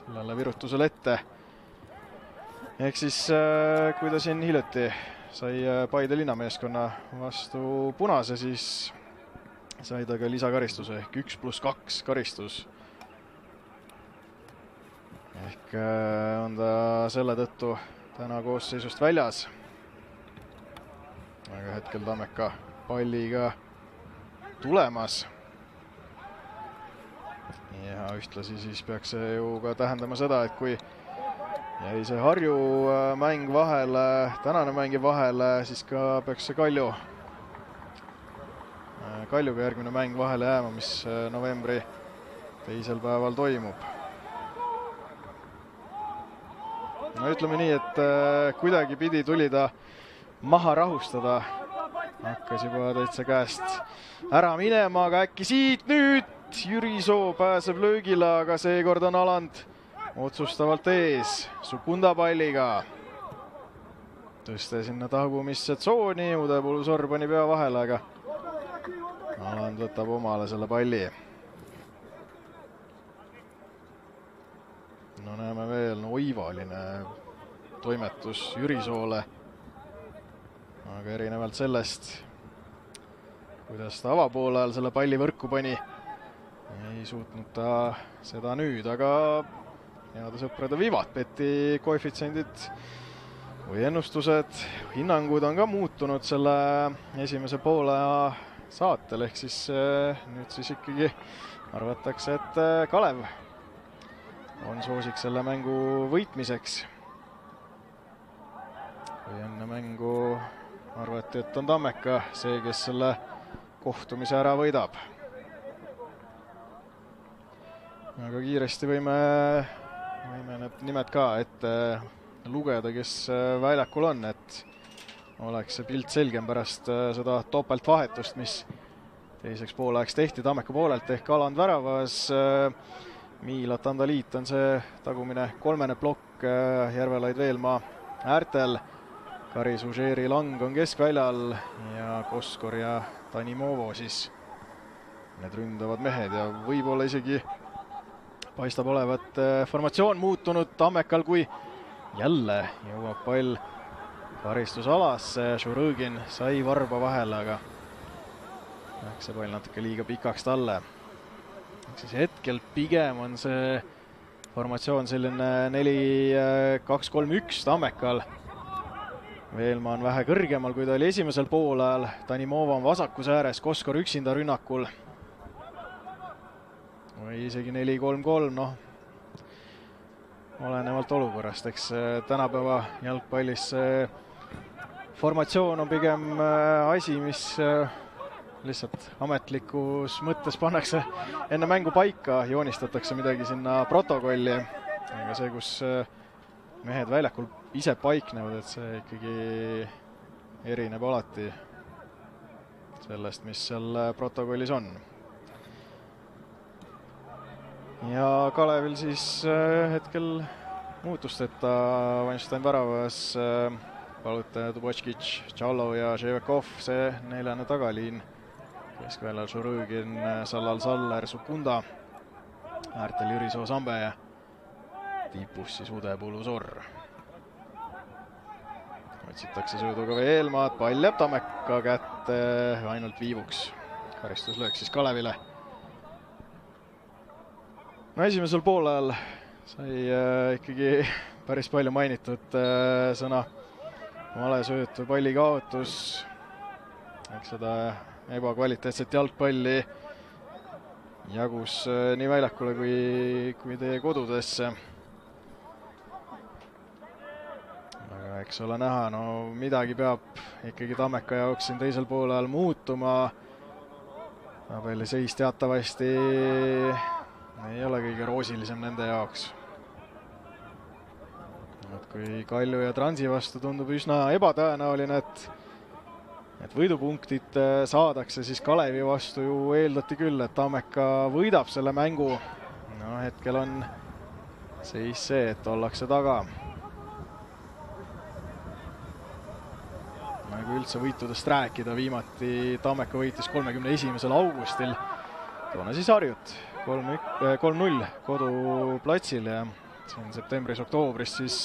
sellele virutusele ette. Ehk siis, kui ta siin hiljuti sai Paide linnameeskonna vastu punase, siis sai ta ka lisakaristuse ehk 1+2 karistus. Ehk on ta selle tõttu täna koosseisust väljas. Aga hetkel Tammeka palliga tulemas. Ja ühtlasi siis peaks see ju ka tähendama seda, et kui jäi see Harju mäng vahele, tänane mängi vahele, siis ka peaks see Kaljuga järgmine mäng vahele jääma, mis novembri teisel päeval toimub. No ütleme nii, et kuidagi pidi tuli ta maha rahustada. Hakkas juba täitsa käest ära minema, aga äkki siit nüüd Jüri Soo pääseb löögile, aga seekord on Aland otsustavalt ees Sukunda palliga. Tõste sinna tagumisse tsooni, Udepulu Sorr pani pea vahele, aga Aland võtab omale selle palli. No näeme veel, oivaline toimetus Jüri Soole. Aga erinevalt sellest, kuidas ta avapoole ajal selle palli võrku pani, ei suutnud ta seda nüüd, aga heade sõprade Vivat Beti koefitsiendid või ennustused, hinnangud on ka muutunud selle esimese poole saatel, ehk siis nüüd siis ikkagi arvatakse, et Kalev on soosik selle mängu võitmiseks. Kui enne mängu arvati, et on Tammeka see, kes selle kohtumise ära võidab. aga kiiresti võime need nimed ka ette lugeda, kes väljakul on, et oleks see pilt selgem pärast seda topeltvahetust, mis teiseks poolajaks tehti Tammeka poolelt ehk Aland väravas. Miila Tandaliit on see tagumine kolmene plokk, Järvelaid Veelmaa äärtel. Karis Užeeri Lang on keskväljal ja Koskor ja Tanimovo siis need ründavad mehed ja võib-olla isegi paistab olevat formatsioon muutunud Tammekal, kui jälle jõuab pall karistusalasse. Šurõgin sai varba vahele, aga läks see pall natuke liiga pikaks talle. Siis hetkel pigem on see formatsioon selline 4-2-3-1 Tammekal. Veelmaa on vähe kõrgemal, kui ta oli esimesel poolajal. Tanimova on vasakus ääres, Koskor üksinda rünnakul. Või isegi 4-3-3, noh, olenevalt olukorrast. Eks tänapäeva jalgpallis formatsioon on pigem asi, mis lihtsalt ametlikus mõttes pannakse enne mängu paika, joonistatakse midagi sinna protokolli. Aga see, kus mehed väljakul ise paiknevad, et see ikkagi erineb alati sellest, mis seal protokollis on. Ja Kalevil siis hetkel muutusteta Weinstein väravas, Palute, Dubotškic, Tšallov ja Ževekov, see neljane tagaliin. Keskväljal Šurõgin, Sallal Saller, Sukunda, äärtel Jüri Soosambe ja tipus siis Udepulu Sorr. Otsitakse sööduga Veelmaad, pall jääb Tammeka kätte ainult viivuks. Karistuslöök siis Kalevile. No esimesel poolajal sai ikkagi päris palju mainitud sõna valesööt või pallikaotus. Eks seda ebakvaliteetset jalgpalli jagus nii väljakule kui teie kodudesse. Aga eks ole näha, no midagi peab ikkagi Tammeka jaoks siin teisel poolel muutuma. Tabeli seis teatavasti ei ole kõige roosilisem nende jaoks. Kui Kalju ja Transi vastu tundub üsna ebatõenäoline, et võidupunktid saadakse, siis Kalevi vastu ju eeldati küll, et Tammeka võidab selle mängu. No hetkel on seis see, et ollakse taga. Nagu üldse võitudest rääkida, viimati Tammeka võitis 31. augustil. Toona siis Harjut 3-0 koduplatsil ja siin septembris-oktoobris siis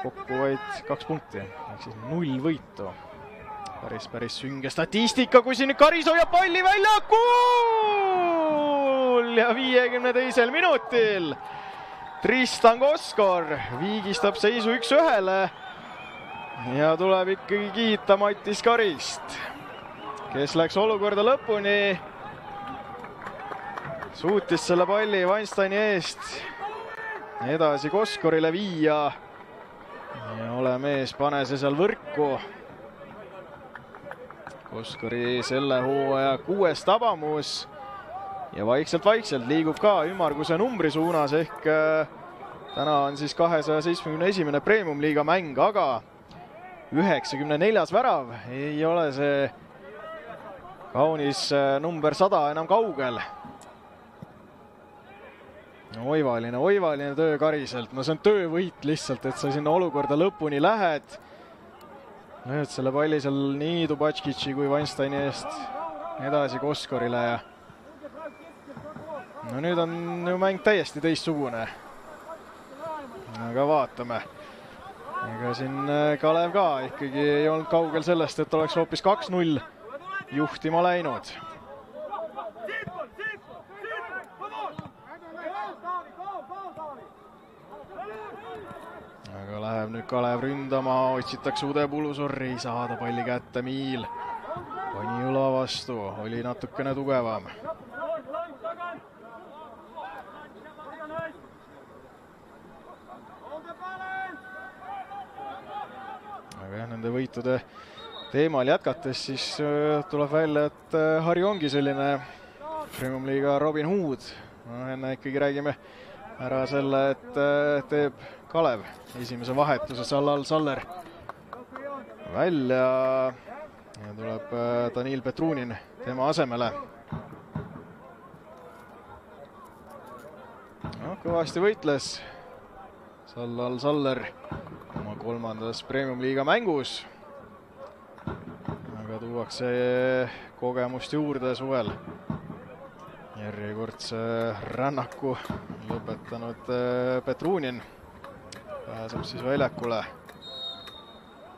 kokku vaid 2 punkti, ehk siis 0 võitu. Päris sünge statistika, kui siin Karis hoiab palli väljakul ja 52. minutil Tristan Koskor viigistab seisu 1-1 ja tuleb ikkagi kiita Mattis Karist, kes läks olukorda lõpuni, suutis selle palli Weinsteini eest edasi Koskorile viia ja ole mees, pane see seal võrku. Koskori selle hooaja 6. tabamus ja vaikselt liigub ka ümmarguse numbri suunas ehk täna on siis 271. Premium-liiga mäng, aga 94. värav ei ole see kaunis number 100 enam kaugel. No, oivaline töö Kariselt, no see on töövõit lihtsalt, et sa sinna olukorda lõpuni lähed. Lööd selle palli seal nii Dubotškici kui Weinsteini eest edasi Koskorile ja no nüüd on ju mäng täiesti teistsugune. Aga vaatame. Ega siin Kalev ka ikkagi ei olnud kaugel sellest, et oleks hoopis 2-0 juhtima läinud. Aga läheb nüüd Kalev ründama, otsitakse Udepulu Sorri, ei saada palli kätte, Miil pani õla vastu, oli natukene tugevam. Aga jah, nende võitude teemal jätkates siis tuleb välja, et Harju ongi selline Premium-liiga Robin Hood, no enne ikkagi räägime ära selle, et teeb Kalev esimese vahetuse. Sallal Saller välja ja tuleb Danil Petrunin tema asemele. No, kõvasti võitles Sallal Saller oma 3. Premium-liiga mängus. Aga tuuakse kogemust juurde suvel. Järjekordse rännaku lõpetanud Petrunin pääseb siis väljakule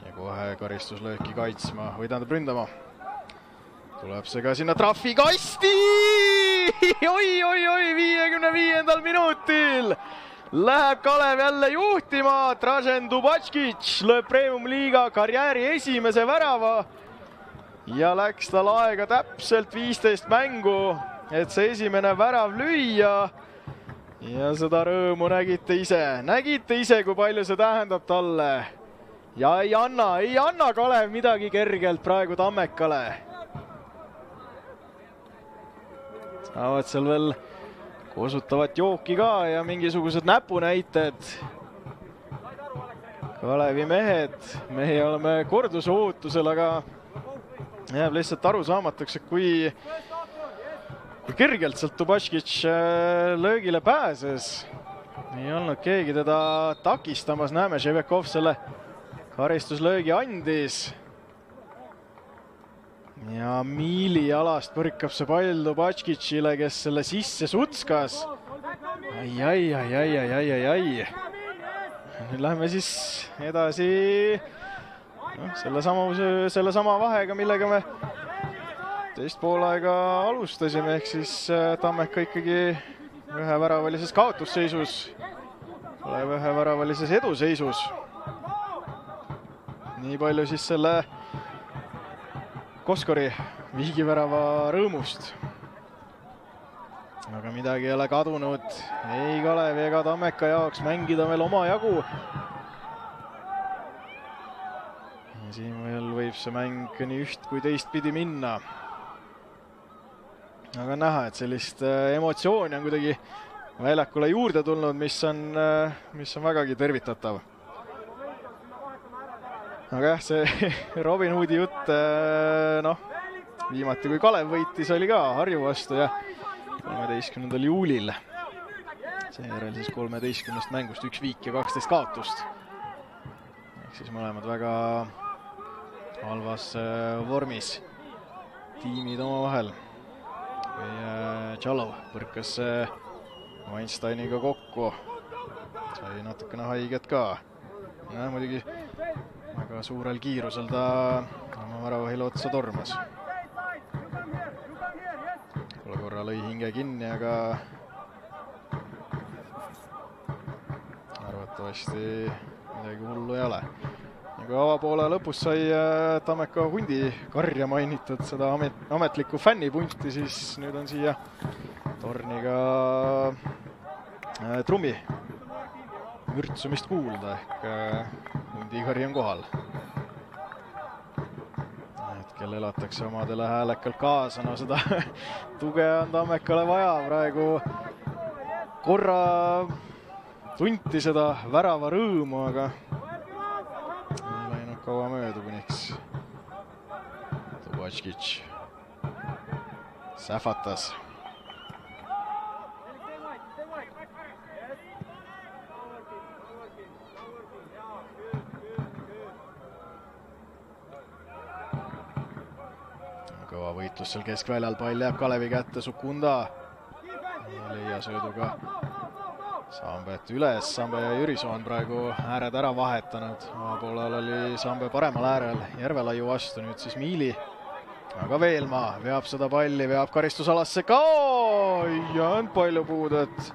ja kohe karistuslööki kaitsma või tähendab ründama. Tuleb see ka sinna trahvikasti! Oi, 55. minutil läheb Kalev jälle juhtima. Dražen Dubatškič lööb Premium-liiga karjääri esimese värava ja läks tal aega täpselt 15 mängu, et see esimene värav lüüa. Ja seda rõõmu nägite ise, kui palju see tähendab talle. Ja ei anna Kalev midagi kergelt praegu Tammekale. Saavad seal veel kosutavat jooki ka ja mingisugused näpunäited. Kalevi mehed, meie oleme korduse ootusel, aga jääb lihtsalt aru saamatuks, kui kergelt sealt Dubatškič löögile pääses. Ei olnud keegi teda takistamas, näeme, Šebekov selle karistuslöögi andis. Ja Miili jalast põrkab see pall Dubatškičile, kes selle sisse sutskas. Ai. Nüüd läheme siis edasi selle sama vahega, millega me teist poolaega alustasime, ehk siis Tammeka ikkagi üheväravalises kaotusseisus, üheväravalises eduseisus. Nii palju siis selle Koskori viigivärava rõõmust. Aga midagi ei ole kadunud ei Kalevi ega Tammeka jaoks, mängida veel oma jagu. Ja siin veel võib see mäng nii üht kui teist pidi minna. Aga näha, et sellist emotsiooni on kuidagi väljakule juurde tulnud, mis on vägagi tervitatav. Aga jah, see Robin Hoodi jutt, viimati kui Kalev võitis, oli ka Harju vastu ja 13. juulil. Seejärel siis 13 mängust 1 viik ja 12 kaotust. Ehk siis mõlemad väga halvas vormis tiimid oma vahel. Tšalov põrkas Weinsteiniga kokku. Sai natukene haiget ka. Ja muidugi väga suurel kiirusel ta oma väravahile otsa tormas. Korra lõi hinge kinni, aga arvatavasti midagi hullu ei ole. Ja kui avapoole lõpus sai Tammeka hundi karja mainitud seda ametlikku fännipunti, siis nüüd on siia torniga trummi vürtsumist kuulda, ehk hundikarja on kohal. Hetkel elatakse omadele häälekalt kaasa, no seda tuge on Tammekale vaja praegu. Korra tunti seda värava rõõmu, aga ei läinud kaua mööda, kuniks Dubatškič sähvatas. Kõva võitlus seal keskväljal, pall jääb Kalevi kätte, Sukunda leia sööduga Sambet üles. Sambe ja Jürisoo on praegu ääred ära vahetanud. Poolel oli Sambe paremal äärel Järvelaiu vastu, nüüd siis Miili. Aga Veelmaa veab seda palli, veab karistusalasse ka ja on palju puudet.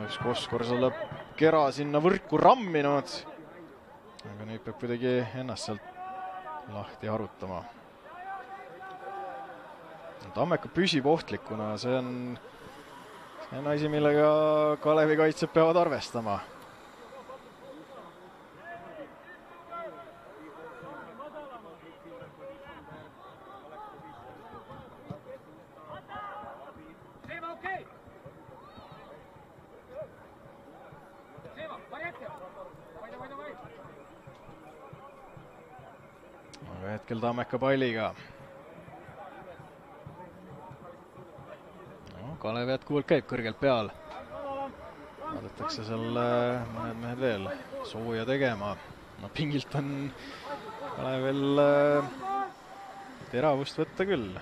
Üks Koskor selle kera sinna võrku ramminud. Aga nüüd peab kuidagi ennast sealt lahti harutama. Tammeka püsib ohtlikuna, see on asi, millega Kalevi kaitsjad peavad arvestama. hetkel Tammeka palliga. No, Kalev jätkuvalt käib kõrgelt peal. Vaadatakse seal mõned mehed veel sooja tegema. No pingilt on Kalevil teravust võtta küll.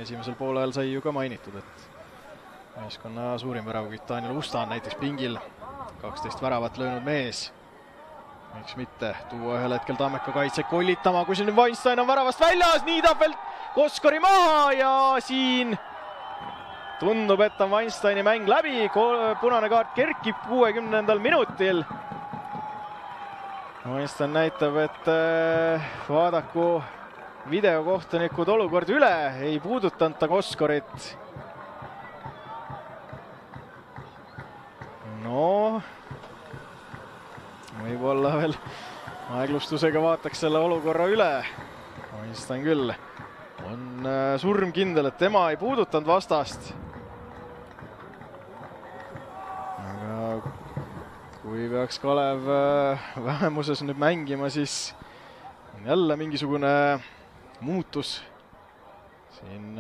Esimesel poolel sai ju ka mainitud, et meeskonna suurim väravakütt Daniel Usta on näiteks pingil. 12 väravat löönud mees. Miks mitte tuua ühel hetkel Tammeka kaitse kollitama, kui siin Weinstein on väravast väljas, nii tahab veel Koskori maha ja siin tundub, et on Weinsteini mäng läbi. Punane kaart kerkib 60. minutil. Weinstein näitab, et vaadaku videokohtunikud olukord üle, ei puudutanud ta Koskorit. No, võib-olla veel aeglustusega vaataks selle olukorra üle. Weinstein küll on surmkindel, et tema ei puudutanud vastast. Aga kui peaks Kalev vähemuses nüüd mängima, siis on jälle mingisugune muutus siin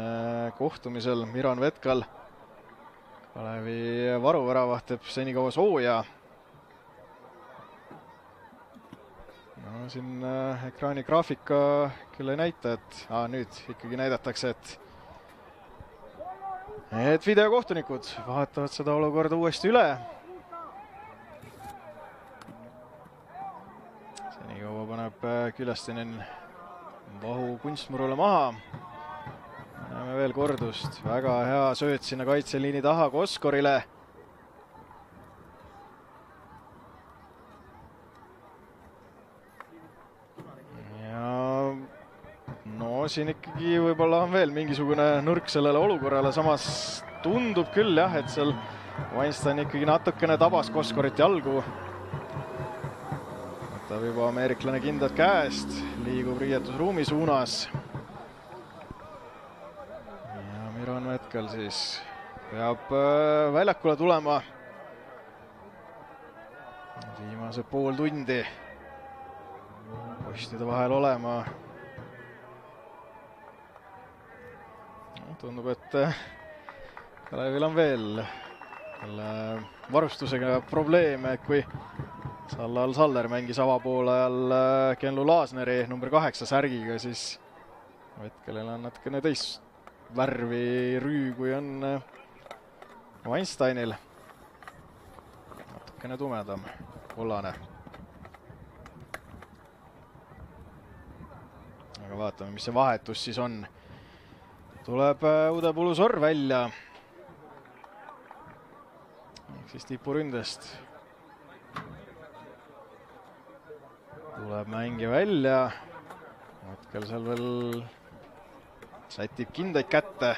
kohtumisel. Miran Vetkal, Kalevi varuväravaht teeb senikaua sooja. No, siin ekraani graafika küll ei näita, et nüüd ikkagi näidatakse, et videokohtunikud vaatavad seda olukorda uuesti üle. Senikaua paneb Külestinen vahu kunstmurule maha. Näeme veel kordust. Väga hea sööt sinna kaitseliini taha Koskorile. Ja no siin ikkagi võib-olla on veel mingisugune nurk sellele olukorrale. Samas tundub küll jah, et seal Weinstein ikkagi natukene tabas Koskorit jalgu. Võtab juba ameeriklane kindad käest, liigub riietusruumi suunas. Ja Miran Vetkal siis peab väljakule tulema. Viimase pool tundi postide vahel olema. No, tundub, et Kalevil on veel varustusega probleeme, et kui Sallal Saller mängis avapoole ajal Kenlu Laasneri number 8 särgiga, siis Vetkelil on natukene teist värvi rüü, kui on Weinsteinil. Natukene tumedam, kollane. Aga vaatame, mis see vahetus siis on. Tuleb Udepulu Sorr välja. Ehk siis tipuründest. Tuleb mängija välja. Hetkel seal veel sätib kindaid kätte.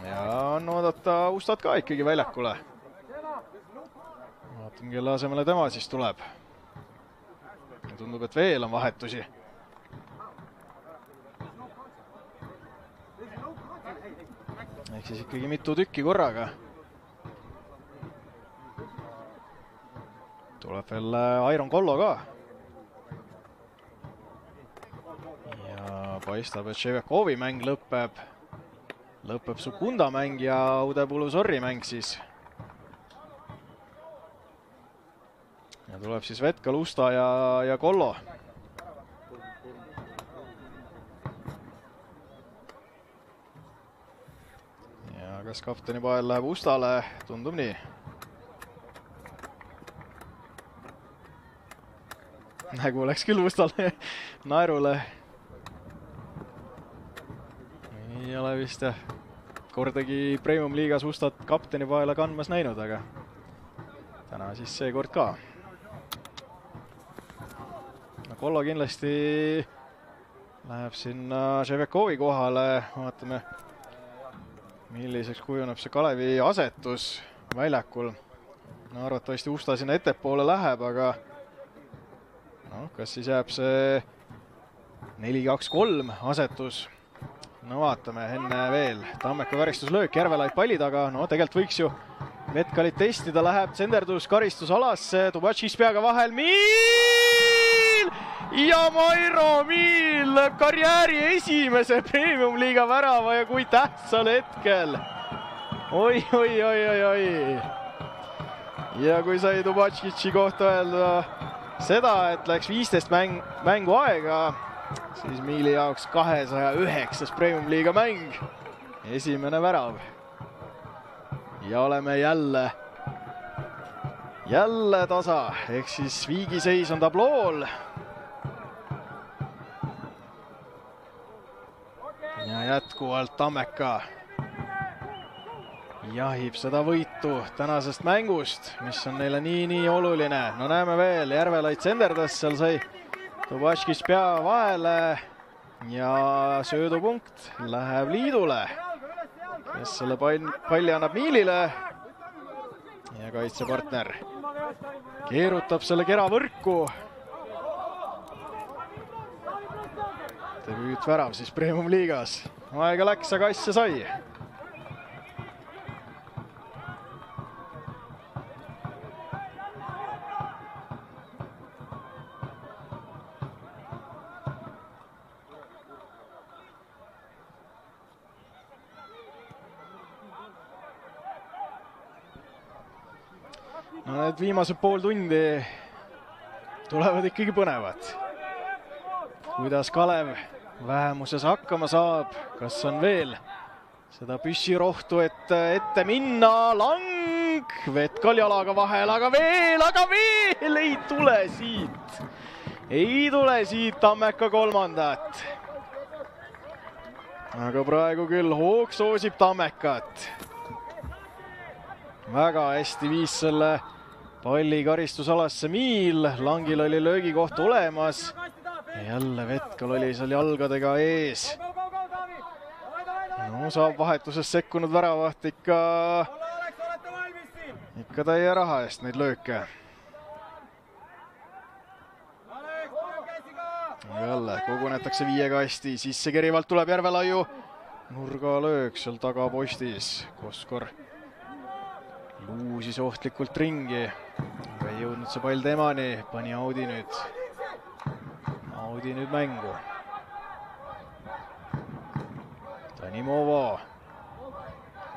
Ja on oodata Ustat ka ikkagi väljakule. Vaatame, kelle asemele tema siis tuleb. Tundub, et veel on vahetusi. Ehk siis ikkagi mitu tükki korraga. Tuleb veel Iron Kollo ka. Ja paistab, et Ševekovi mäng lõpeb. Lõpeb Sukunda mäng ja Udepulu Sorri mäng siis. Ja tuleb siis Vetkal, Usta ja Kollo. Ja kas kapteni pael läheb Ustale? Tundub nii. Nägu läks küll Ustale naerule. Ei ole vist jah kordagi Premium liigas Ustat kapteni paela kandmas näinud, aga täna siis seekord ka. Kollo kindlasti läheb sinna Ševekovi kohale. Vaatame, milliseks kujuneb see Kalevi asetus väljakul. No, arvatavasti Usta sinna ettepoole läheb, aga no, kas siis jääb see 4-2-3 asetus? No vaatame, enne veel Tammeka karistuslöök, Järvelaid palli taga. No tegelikult võiks ju Vetkalit testida, läheb tsenderdus karistusalasse, Tubatšis peaga vahel, Miil! ja Mairo Miil lööb karjääri esimese Premium-liiga värava ja kui tähtsal hetkel. Oi. Ja kui sai Dubatškitši kohta öelda seda, et läks 15 mängu aega, siis Miili jaoks 209. Premium-liiga mäng. Esimene värav. Ja oleme jälle tasa, ehk siis viigiseis on tablool. Ja jätkuvalt Tammeka jahib seda võitu tänasest mängust, mis on neile nii oluline. No näeme veel, Järvelait senderdas, seal sai Dubatškis pea vahele ja söödupunkt läheb Liidule, kes selle palli annab Miilile ja kaitsepartner keerutab selle kera võrku. Debüütvärav siis Premium-liigas. Aega läks, aga asja sai. No need viimased pool tundi tulevad ikkagi põnevad. Kuidas Kalev vähemuses hakkama saab, kas on veel seda püssirohtu, et ette minna, lang, Vetkal jalaga vahel, aga veel ei tule siit. Ei tule siit Tammeka kolmandat. Aga praegu küll hoog soosib Tammekat. Väga hästi viis selle palli karistusalasse Miil, Langil oli löögikoht olemas. Jälle Vetkal oli seal jalgadega ees. No saab vahetuses sekkunud väravaht ikka täie raha eest neid lööke. Jälle kogunetakse viiega hästi, sisse kerivalt tuleb Järvelaiu. Nurgalöök seal tagapostis, Koskor luusis ohtlikult ringi. Ei jõudnud see pall temani, pani Audi nüüd mängu. Tanimovo.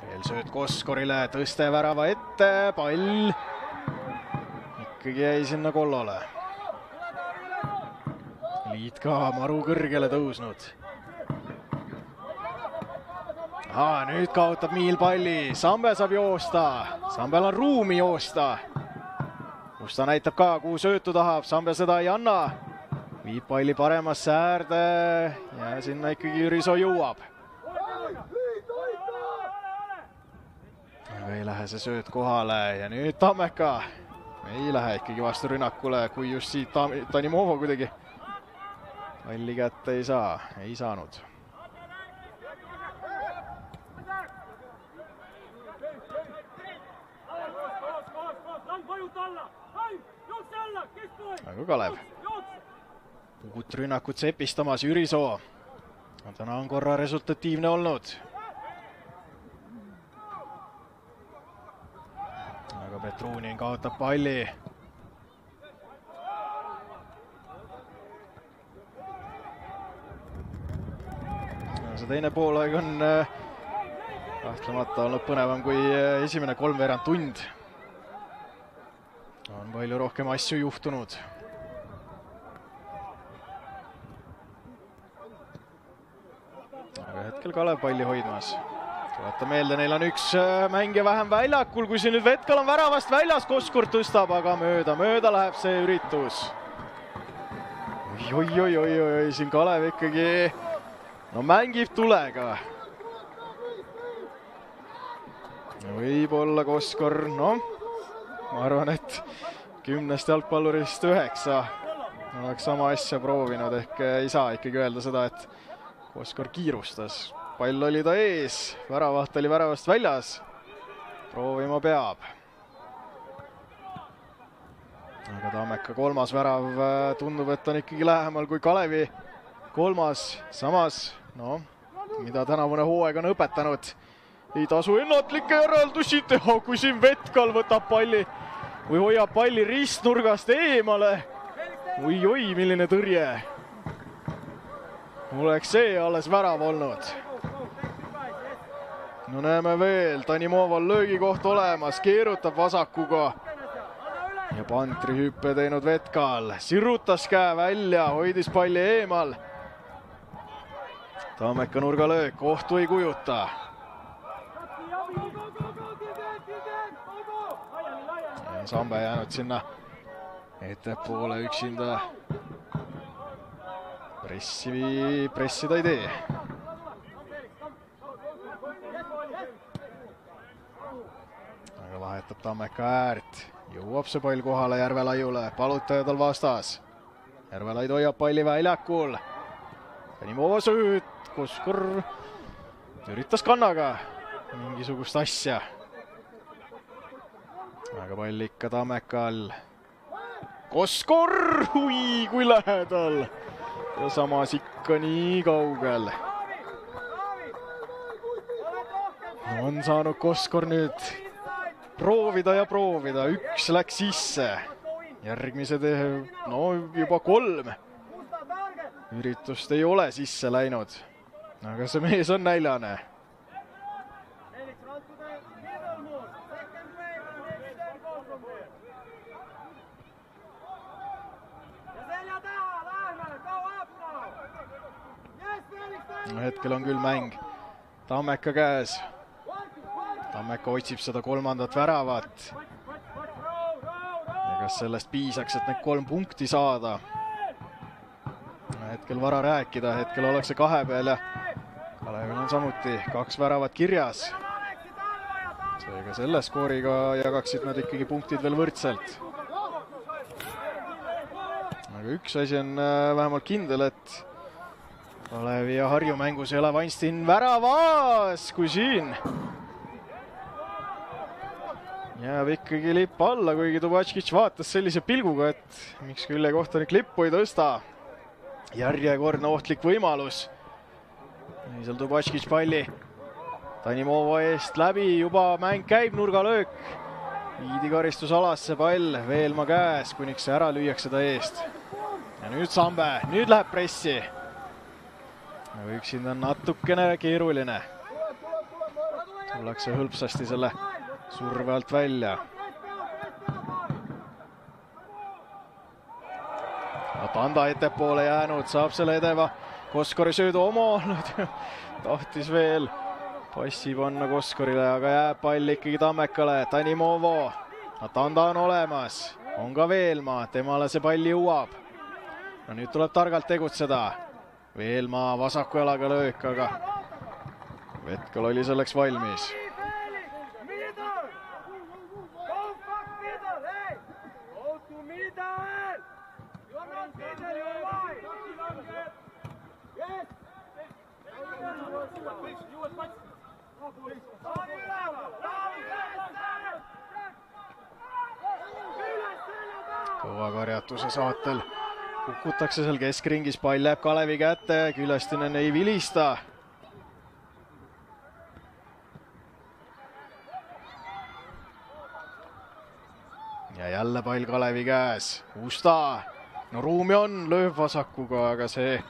Veel sööd Koskorile, tõste värava ette, pall ikkagi jäi sinna kollale. Liit ka maru kõrgele tõusnud. Nüüd kaotab Miil palli, Sambe saab joosta, Sambel on ruumi joosta. Kus ta näitab ka, kuhu söötu tahab, Sambe seda ei anna. Viib palli paremasse äärde ja sinna ikkagi Jüriso jõuab. Aga ei lähe see sööt kohale ja nüüd Tammeka ei lähe ikkagi vastu rünnakule, kui just siit Tanimovo kuidagi palli kätte ei saanud. Aga Kalev uut rünnakut sepistamas Jüriso. Täna on korra resultatiivne olnud. Aga Petrunin kaotab palli. See teine poolaeg on kahtlemata olnud põnevam kui esimene kolmveerand tund. On palju rohkem asju juhtunud. Aga hetkel Kalev palli hoidmas. Tuleta meelde, neil on üks mängija vähem väljakul, kui siin nüüd Vetkal on väravast väljas, Koskor tõstab, aga mööda läheb see üritus. Oi, siin Kalev ikkagi mängib tulega. Võib-olla Koskor, ma arvan, et 10 jalgpallurist 9 oleks sama asja proovinud, ehk ei saa ikkagi öelda seda, et Koskor kiirustas. Pall oli ta ees, väravaht oli väravast väljas. Proovima peab. Aga Tammeka kolmas värav tundub, et on ikkagi lähemal kui Kalevi kolmas. Samas, mida tänavune hooaeg on õpetanud, ei tasu ennatlikke järeldusi teha, kui siin Vetkal võtab palli või hoiab palli ristnurgast eemale. oi, milline tõrje. Oleks see alles värav olnud. No näeme veel, Tanimoval löögikoht olemas, keerutab vasakuga. Ja pantri hüppe teinud Vetkal. Sirutas käe välja, hoidis palli eemal. Tammeka nurgalöök, ohtu ei kujuta. Ja Sambe jäänud sinna ettepoole üksinda. Pressida ei tee. Aga vahetab Tammeka äärt. Jõuab see pall kohale Järvelaiule. Palutaja tal vastas. Järvelaid hoiab palli väljakul. Tanimova sööt. Koskor üritas kannaga mingisugust asja. Aga pall ikka Tammekal. Koskor! Ui, kui lähedal! Ja samas ikka nii kaugel. No on saanud Koskor nüüd proovida ja proovida. Üks läks sisse. Järgmised, no juba 3 üritust ei ole sisse läinud. Aga see mees on näljane. Hetkel on küll mäng Tammeka käes. Tammeka otsib seda 3. väravat. Ja kas sellest piisaks, et need 3 punkti saada? Hetkel vara rääkida, hetkel ollakse 2 peal ja Kalevil on samuti 2 väravat kirjas. Seega selle skooriga jagaksid nad ikkagi punktid veel võrdselt. Aga üks asi on vähemalt kindel, et Kalevi ja Harju mängus ei ole Vanstin väravas, kui siin jääb ikkagi lipp alla, kuigi Tubatškitš vaatas sellise pilguga, et miks küljekohtanik lippu ei tõsta. Järjekordne ohtlik võimalus. Seal Tubatškitš palli Tanimova eest läbi, juba mäng käib, nurgalöök. Viidi karistusalasse pall, Veelma käes, kuniks ära lüüakse ta eest. Ja nüüd Sambe, nüüd läheb pressi. Aga üksinda on natukene keeruline. Tullakse hõlpsasti selle surve alt välja. Tanda ettepoole jäänud, saab selle edeva Koskori söödu oma. Tahtis veel passi panna Koskorile, aga jääb pall ikkagi Tammekale. Tanimovo, Tanda on olemas, on ka Veelma, temale see pall jõuab. No nüüd tuleb targalt tegutseda. Veelma vasaku jalaga löök, aga Vetkal oli selleks valmis. Kõva karjatuse saatel kukutakse seal keskringis, pall jääb Kalevi kätte, Külestinen ei vilista. Ja jälle pall Kalevi käes. Usta, no ruumi on, lööb vasakuga, aga see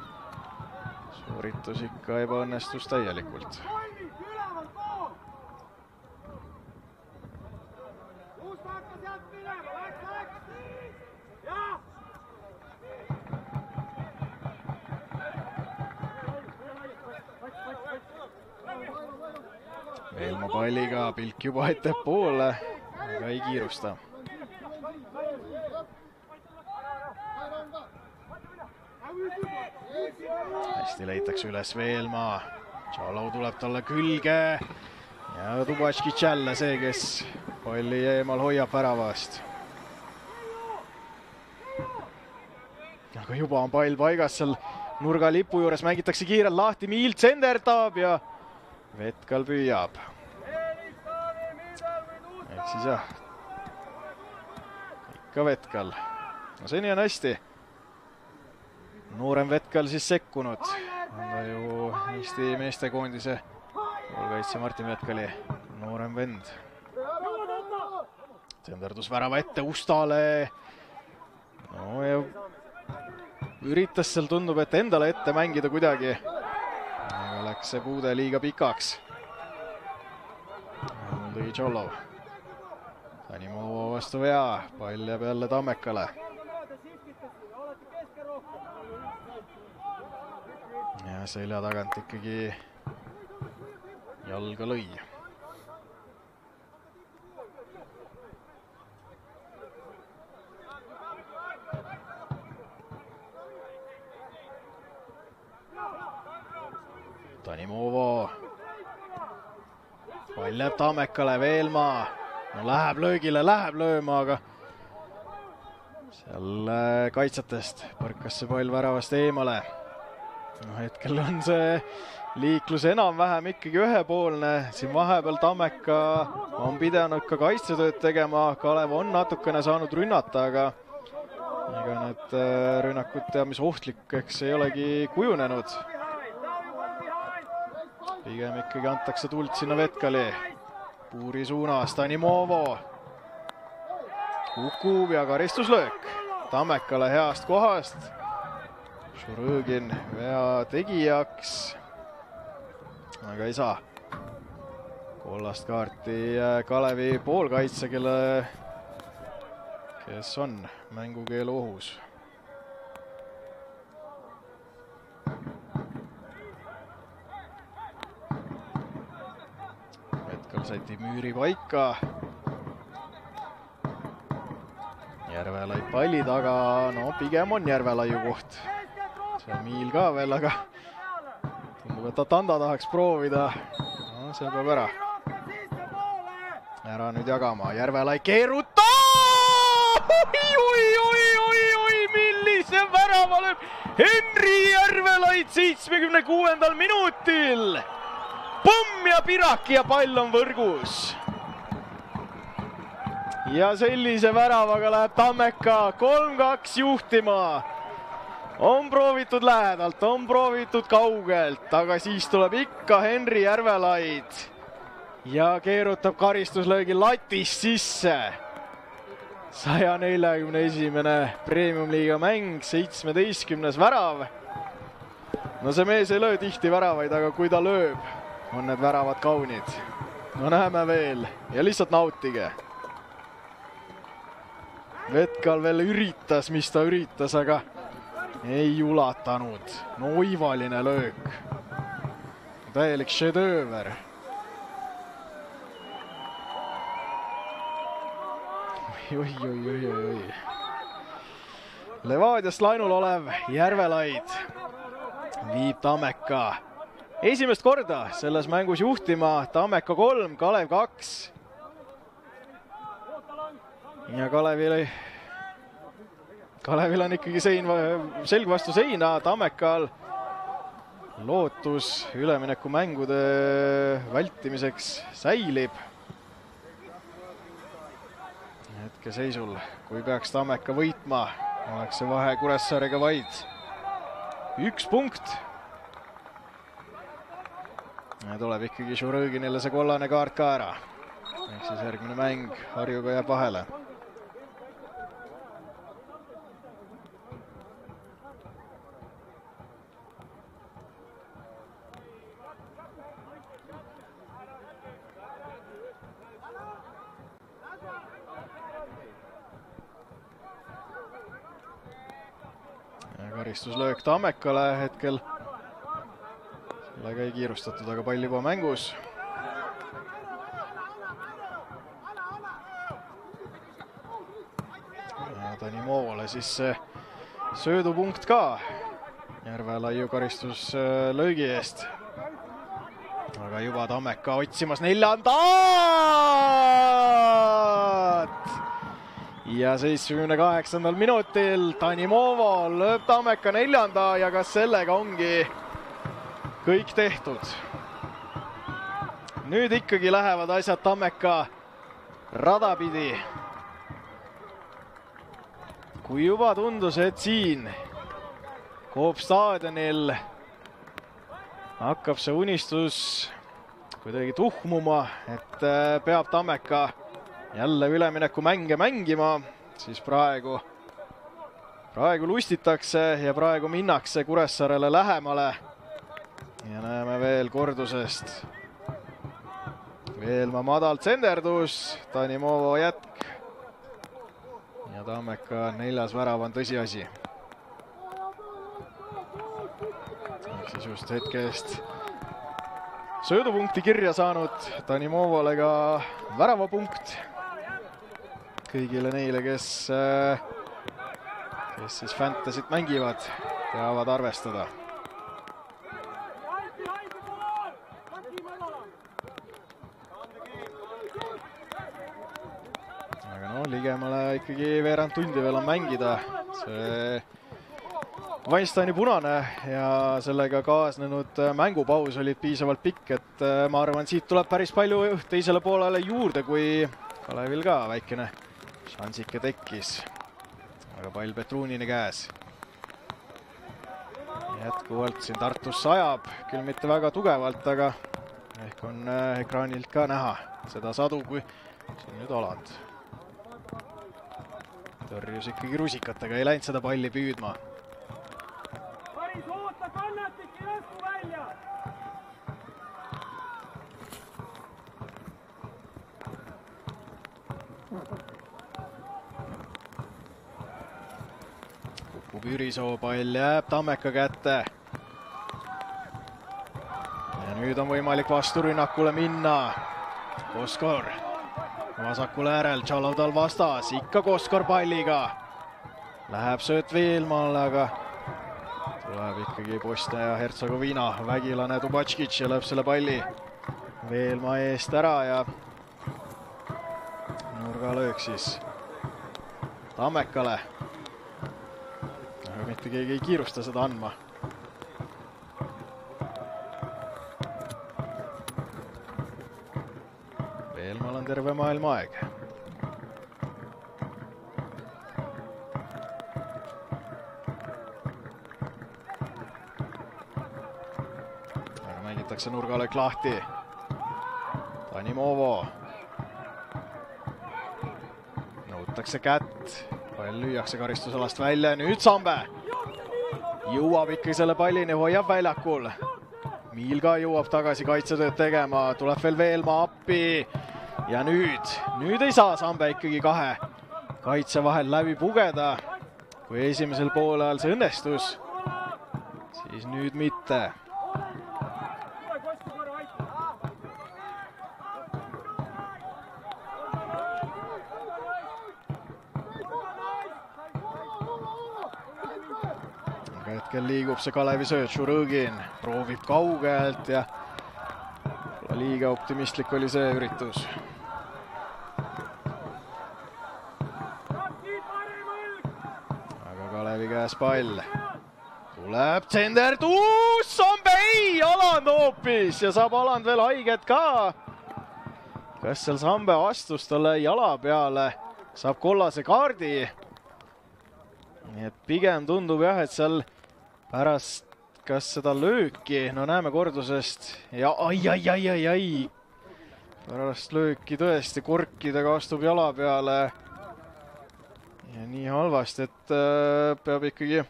sooritus ikka ebaõnnestus täielikult. Veelma palliga, pilk juba ettepoole, aga ei kiirusta. Hästi leitakse üles Veelma. Tšalov tuleb talle külge ja Tubatškitš jälle see, kes palli eemal hoiab väravast. Aga juba on pall paigas seal nurga lipu juures, mängitakse kiirelt lahti, Miil tsenderdab ja Vetkal püüab. Ehk siis jah, ikka Vetkal. No seni on hästi. Noorem Vetkal siis sekkunud. On ta ju Eesti meestekoondise poolkaitse Martin Vetkali noorem vend. Tsenderdus värava ette Ustale. No ja üritas seal, tundub, et endale ette mängida kuidagi. Aga läks see puude liiga pikaks. Tõi Tšollov. Tanimova vastu vea, pall jääb jälle Tammekale. Ja selja tagant ikkagi jalga lõi. Tanimova. Pall jääb Tammekale, Veelmaa. No läheb löögile, läheb lööma, aga seal kaitsjatest põrkas see pall väravast eemale. No hetkel on see liiklus enam-vähem ikkagi ühepoolne. Siin vahepeal Tammeka on pidanud ka kaitsetööd tegema. Kalev on natukene saanud rünnata, aga ega need rünnakud teab, mis ohtlikeks ei olegi kujunenud. Pigem ikkagi antakse tuld sinna Vetkali. Puuri suunas Tanimovo. Kukub ja karistuslöök. Tammekale heast kohast. Šurõgin vea tegijaks. Aga ei saa. Kollast kaarti Kalevi poolkaitse, kes on mängukeelu ohus. Vetkal säti müüri paika. Järvelaid palli taga, no pigem on Järvelaiu koht. See on Miil ka veel, aga tundub, et Tanda tahaks proovida. No, see peab ära. Ära nüüd jagama. Järvelai keerutab! Oi, millise värava lööb Henri Järvelaid 76. minutil. Pomm ja pirak ja pall on võrgus. Ja sellise väravaga läheb Tammeka 3-2 juhtima. On proovitud lähedalt, on proovitud kaugelt, aga siis tuleb ikka Henri Järvelaid ja keerutab karistuslöögi latist sisse. 141. Premium-liiga mäng, 17. värav. No see mees ei löö tihti väravaid, aga kui ta lööb, on need väravad kaunid. No näeme veel ja lihtsalt nautige. Vetkal veel üritas, mis ta üritas, aga ei ulatanud. No oivaline löök. Täielik šedööver. Oi. Levadiast lainul olev Järvelaid viib Tammeka esimest korda selles mängus juhtima. Tammeka 3, Kalev 2. Ja Kalevil on ikkagi selg vastu seina. Tammekal lootus üleminekumängude vältimiseks säilib. Hetkeseisul, kui peaks Tammeka võitma, oleks see vahe Kuressaarega vaid 1 punkt. Ja tuleb ikkagi Šurõginile see kollane kaart ka ära. Ehk siis järgmine mäng Harjuga jääb vahele. Karistuslöök Tammekale hetkel. Sellega ei kiirustatud, aga pall juba mängus. Ja Tanimovole siis söödupunkt ka Järvelaiu karistuslöögi eest. Aga juba Tammeka otsimas 4. Ja 78. minutil Tanimovo lööb Tammeka 4. ja kas sellega ongi kõik tehtud. Nüüd ikkagi lähevad asjad Tammeka radapidi. Kui juba tundus, et siin Coop staadionil hakkab see unistus kuidagi tuhmuma, et peab Tammeka jälle ülemineku mänge mängima, siis praegu praegu lustitakse ja praegu minnakse Kuressaarele lähemale. Ja näeme veel kordusest. Veelma madal tsenderdus, Tanimovo jätk. Ja Tammeka 4. värav on tõsiasi. Siis just hetkest söödupunkti kirja saanud Tanimovole ka väravapunkt. Kõigile neile, kes siis Fantasyt mängivad, peavad arvestada. Aga no, ligemale ikkagi veerand tundi veel on mängida. See Weinsteini punane ja sellega kaasnenud mängupaus olid piisavalt pikk, et ma arvan, siit tuleb päris palju teisele poolele juurde, kui Kalevil ka väikene šansike tekkis. Aga pall Petruunini käes. Jätkuvalt siin Tartus sajab, küll mitte väga tugevalt, aga ehk on ekraanilt ka näha seda sadu, kui siin nüüd Aland. Tõrjus ikkagi rusikatega, ei läinud seda palli püüdma. Ürisoo pall jääb Tammeka kätte. Ja nüüd on võimalik vasturünnakule minna. Koskor vasakule äärel, Tšalovdal vastas, ikka Koskor palliga. Läheb sööt Veelmaale, aga tuleb ikkagi Bosnia ja Hertsegoviina vägilane Dubatškic ja lööb selle palli Veelmaa eest ära ja nurgalöök siis Tammekale. Aga mitte keegi ei kiirusta seda andma. Veelmaal on terve maailma aeg. Aga mängitakse nurgalöök lahti. Tanimovo. Nõutakse kätt. Pall lüüakse karistusalast välja, nüüd Sambe jõuab ikka selle pallini, hoiab väljakul. Miilga jõuab tagasi kaitsetööd tegema, tuleb veel Veelmaa appi ja nüüd ei saa Sambe ikkagi kahe kaitse vahel läbi pugeda. Kui esimesel poolel see õnnestus, siis nüüd mitte. Hetkel liigub see Kalevi sööt, Šurõgin proovib kaugelt ja liiga optimistlik oli see üritus. Aga Kalevi käes pall. Tuleb tsenderdus, Sambei, Aland hoopis ja saab Aland veel haiget ka. Kas seal Sambe astus talle jala peale, saab kollase kaardi. Nii et pigem tundub jah, et seal pärast kas seda lööki, no näeme kordusest ja ai. Pärast lööki tõesti korkidega astub jala peale ja nii halvasti, et peab ikkagi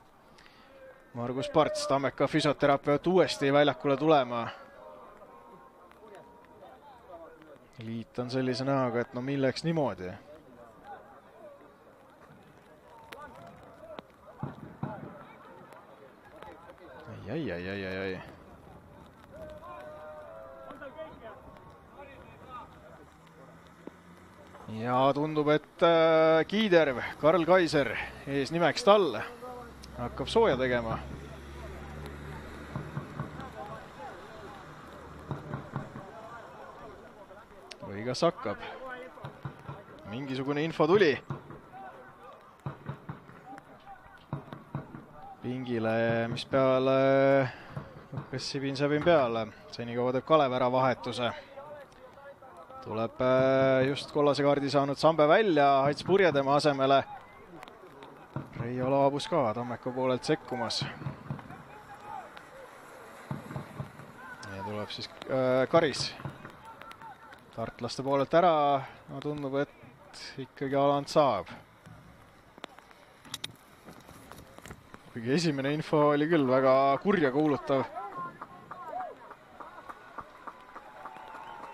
Margus Parts, Tammeka füsioterapeut, uuesti väljakule tulema. Liit on sellise näoga, et no milleks niimoodi? Ai. Ja tundub, et Kiiderv, Karl Kaiser, ees nimeks tal, hakkab sooja tegema. Või kas hakkab? Mingisugune info tuli. Pingile, mis peale, kas Sibin peale, senikaua teeb Kalev ära vahetuse. Tuleb just kollase kaardi saanud Sambe välja, Aits Purje tema asemele. Reijo Laabus ka Tammeka poolelt sekkumas. Ja tuleb siis Karis tartlaste poolelt ära. No tundub, et ikkagi Aland saab. kuigi esimene info oli küll väga kurja kuulutav.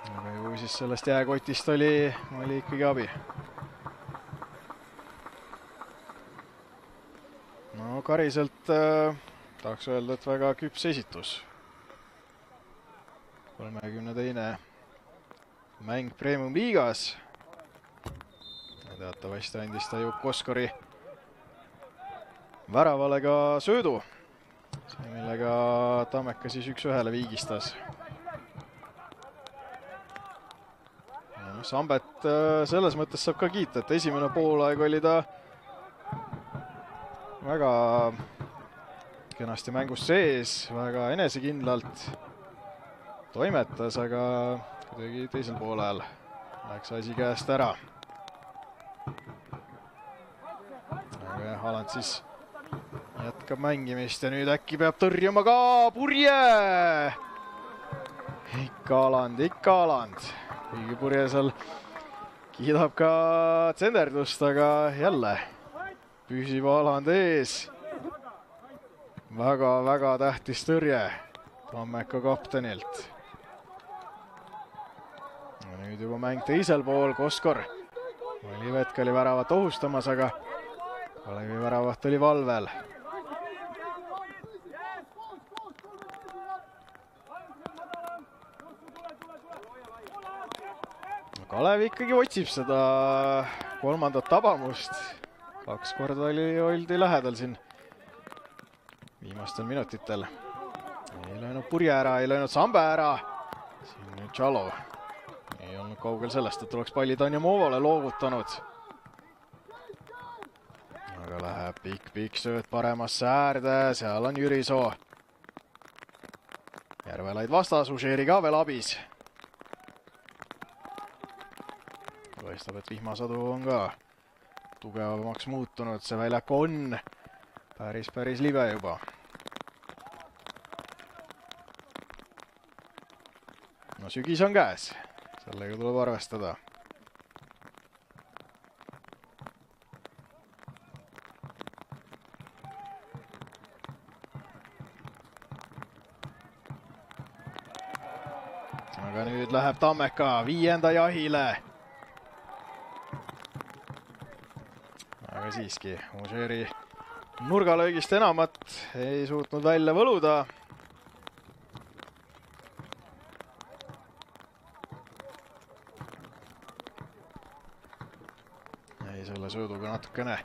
aga ju siis sellest jääkotist oli ikkagi abi. No Kariselt tahaks öelda, et väga küps esitus. 32. mäng Premium liigas. Teatavasti andis ta ju Koskori väravale ka söödu, millega Tammeka siis 1-1 viigistas. Sambet selles mõttes saab ka kiita, et esimene poolaeg oli ta väga kenasti mängus sees, väga enesekindlalt toimetas, aga kuidagi teisel poolel läks asi käest ära. aga Aland siis jätkab mängimist ja nüüd äkki peab tõrjuma ka Purje! Ikka Aland. Kuigi Purje seal kiidab ka tsenderdust, aga jälle püsib Aland ees. Väga tähtis tõrje Tammeka kaptenilt. Nüüd juba mäng teisel pool, Koskor oli Vetkali väravat ohustamas, aga Kalevi väravat oli valvel. Kalev ikkagi otsib seda kolmandat tabamust. 2 korda oldi lähedal siin viimastel minutitel. Ei löönud Purje ära, ei löönud Sambe ära. Siin nüüd Tšalo. Ei olnud kaugel sellest, et oleks palli Tanjamovale loovutanud. Aga läheb pikk sööt paremasse äärde, seal on Jürisoo. Järvelaid vastas, Užeri ka veel abis. Paistab, et vihmasadu on ka tugevamaks muutunud, see väljak on päris libe juba. No sügis on käes, sellega tuleb arvestada. Aga nüüd läheb Tammeka 5. jahile. Aga siiski, Užeri nurgalöögist enamat ei suutnud välja võluda. Ei selle sööduga natukene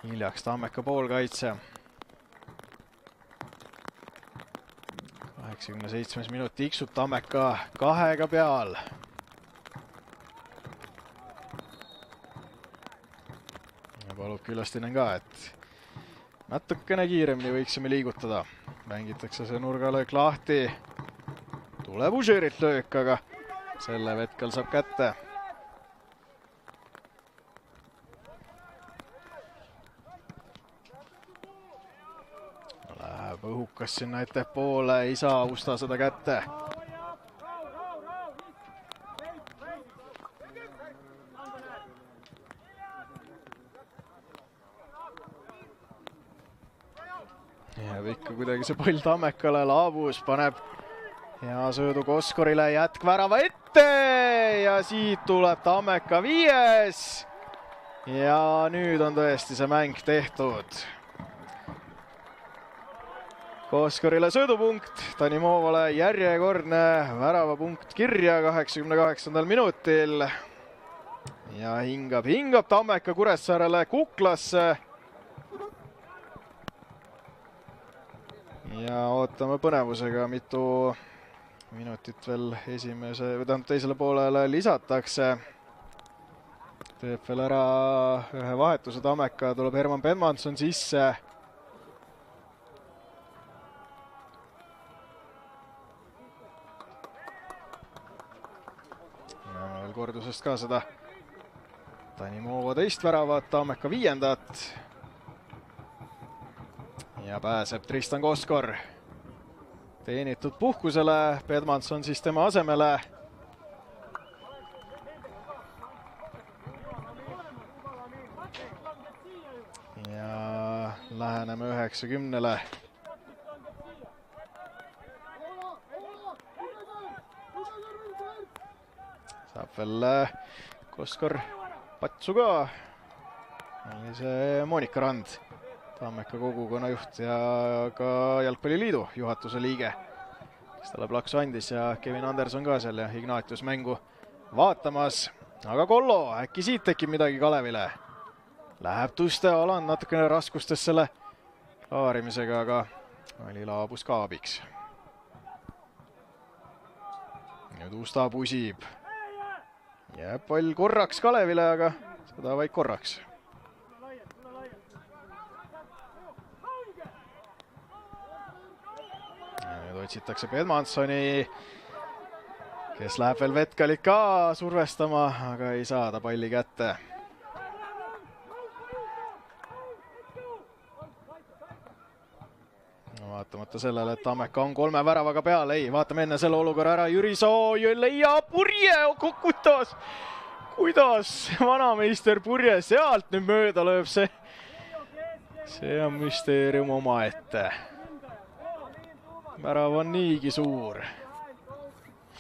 hiljaks Tammeka poolkaitse. 87 minut tiksub Tammeka 2 peal. Palub Külastinen ka, et natukene kiiremini võiksime liigutada. Mängitakse see nurgalöök lahti. Tuleb Užerilt löök, aga selle Vetkal saab kätte. Läheb õhukas sinna ettepoole, ei saa Usta seda kätte. Jääb ikka kuidagi see pall Tammekale, Laabus paneb hea söödu Koskorile, jätk värava ette ja siit tuleb Tammeka 5. Ja nüüd on tõesti see mäng tehtud. Koskorile söödupunkt, Tanimovale järjekordne väravapunkt kirja 88. minutil. Ja hingab Tammeka Kuressaarele kuklasse. Ja ootame põnevusega, mitu minutit veel teisele poolele lisatakse. Teeb veel ära ühe vahetuse Tammeka, tuleb Herman Pedmanson sisse. Näeme veel kordusest ka seda Tanimova 2. väravat, Tammeka 5. Ja pääseb Tristan Koskor teenitud puhkusele, Pedmanson siis tema asemele. Ja lähene läheneme 90-le. Saab veel Koskor patsu ka. Oli see Monika Rand, Tammeka kogukonnajuht ja ka Jalgpalliliidu juhatuse liige, kes talle plaksu andis ja Kevin Anderson ka seal ja Ignatius mängu vaatamas. Aga Kollo, äkki siit tekib midagi Kalevile. Läheb Tuste Alan natukene raskustes selle klaarimisega, aga oli laabus ka abiks. Nüüd Usta pusib. Jääb pall korraks Kalevile, aga seda vaid korraks. Nüüd otsitakse Pedmansoni, kes läheb veel Vetkalit ka survestama, aga ei saa ta palli kätte. Vaatamata sellele, et Tammeka on 3 väravaga peal. Ei, vaatame enne selle olukorra ära. Jüri Soo leiab Purje kukutas. Kuidas vanameister Purje sealt nüüd mööda lööb, see on müsteerium omaette. Värav on niigi suur.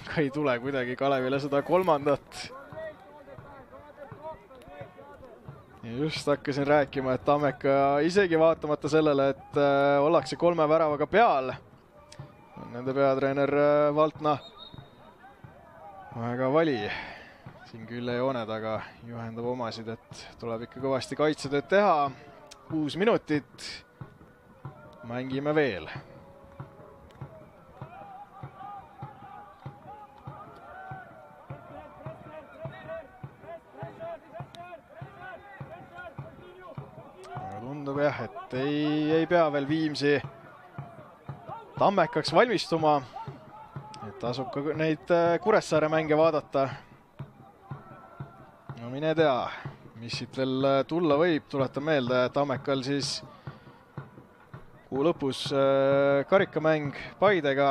Aga ei tule kuidagi Kalevile seda 3. Just hakkasin rääkima, et Tammeka isegi vaatamata sellele, et ollakse 3 väravaga peal. Nende peatreener Valtna väga vali. Siin küll joone taga juhendab omasid, et tuleb ikka kõvasti kaitsetööd teha. 6 minutit. Mängime veel. Tundub jah, et ei pea veel Viimsi Tammekaks valmistuma. Et tasub ka neid Kuressaare mänge vaadata. No mine tea, mis siit veel tulla võib. Tuletan meelde, Tammekal siis kuu lõpus karikamäng Paidega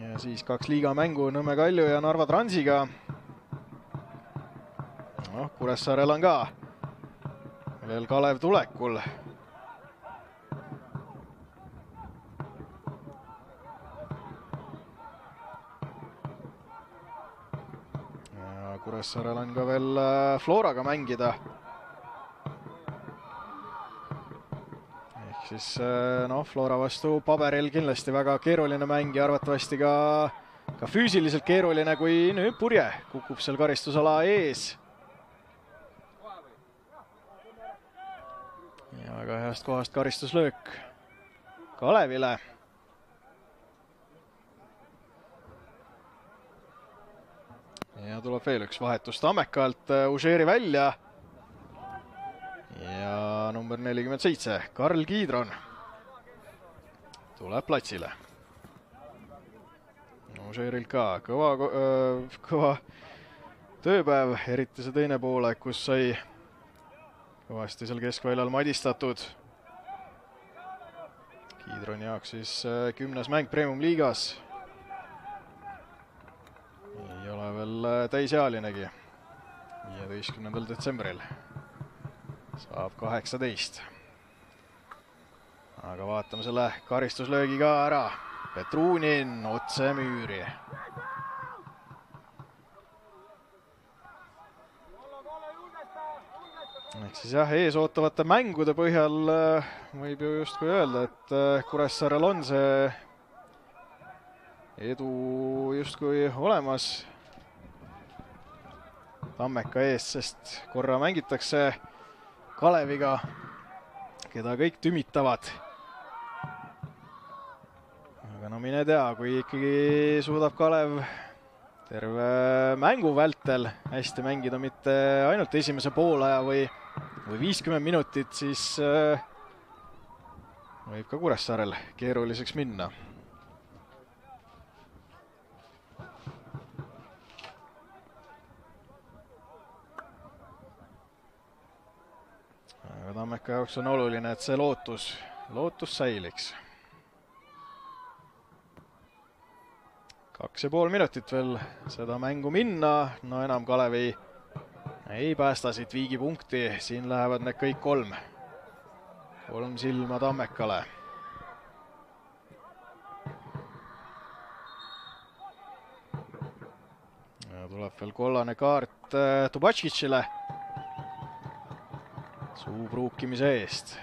ja siis 2 liigamängu Nõmme Kalju ja Narva Transiga. No, Kuressaarel on ka veel Kalev tulekul. Ja Kuressaarel on ka veel Floraga mängida. Ehk siis no, Flora vastu paberil kindlasti väga keeruline mäng ja arvatavasti ka füüsiliselt keeruline, kui nüüd Purje kukub seal karistusala ees. Ja väga heast kohast karistuslöök Kalevile. Ja tuleb veel üks vahetus Tammekalt, Užeeri välja. Ja number 47, Karl Kiidron tuleb platsile. Užeerilt ka kõva tööpäev, eriti see teine poole, kus sai kõvasti seal keskväljal madistatud. Kiidroni jaoks siis 10. mäng Premium-liigas. Ei ole veel täisealinegi. 15. detsembril saab 18. Aga vaatame selle karistuslöögi ka ära. Petruunin otse müüri. Ehk siis jah, ees ootavate mängude põhjal võib ju justkui öelda, et Kuressaarel on see edu justkui olemas Tammeka ees, sest korra mängitakse Kaleviga, keda kõik tümitavad. Aga no mine tea, kui ikkagi suudab Kalev terve mängu vältel hästi mängida, mitte ainult esimese poolaja või 50 minutit, siis võib ka Kuressaarel keeruliseks minna. Aga Tammeka jaoks on oluline, et see lootus säiliks. 2,5 minutit veel seda mängu minna, no enam Kalevi ei päästa siit viigipunkti, siin lähevad need kõik 3. 3 silma Tammekale. Ja tuleb veel kollane kaart Tubatškitšile suu pruukimise eest.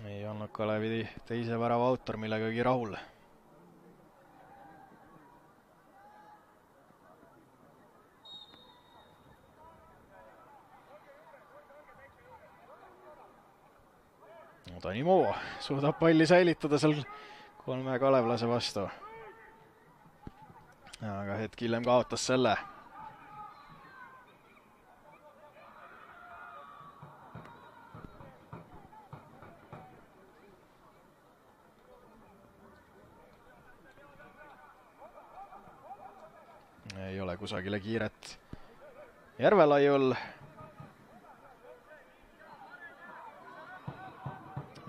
Ei olnud Kalevi teise värava autor millegagi rahul. Tanimo suudab palli säilitada seal 3 kalevlase vastu. Aga hetk hiljem kaotas selle. Ei ole kusagile kiiret Järvelaiul.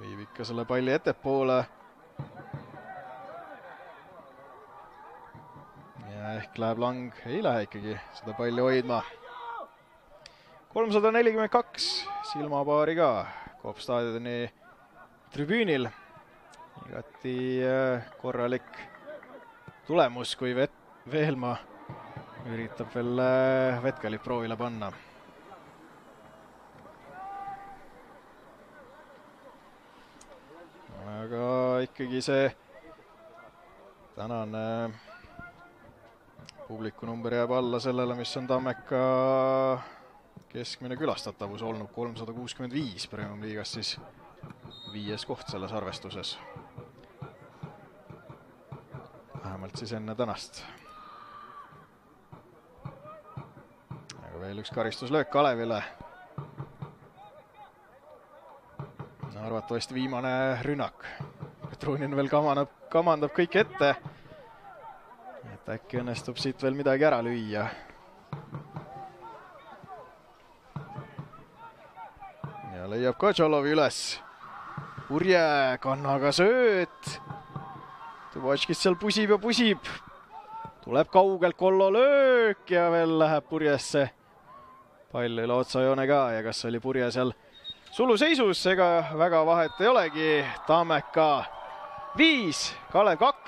Viib ikka selle palli ettepoole. Ja ehk läheb Lang, ei lähe ikkagi seda palli hoidma. 342 silmapaari ka Coop staadioni tribüünil. Igati korralik tulemus, kui Veelma üritab veel Vetkalit proovile panna. Aga ikkagi see tänane publiku number jääb alla sellele, mis on Tammeka keskmine külastatavus olnud 365 Premium-liigas, siis 5. koht selles arvestuses. Vähemalt siis enne tänast. Aga veel üks karistuslöök Kalevile. Arvatavasti viimane rünnak. Petrunin veel kamandab kõik ette. Et äkki õnnestub siit veel midagi ära lüüa. Ja leiab Kadžalovi üles. Purje kannaga sööt. Tuvatškis seal pusib ja pusib. Tuleb kaugelt Kollo löök ja veel läheb Purjesse. Pall üle otsajoone ka ja kas oli Purje seal suluseisus, ega väga vahet ei olegi. Tammeka 5, Kalev 2.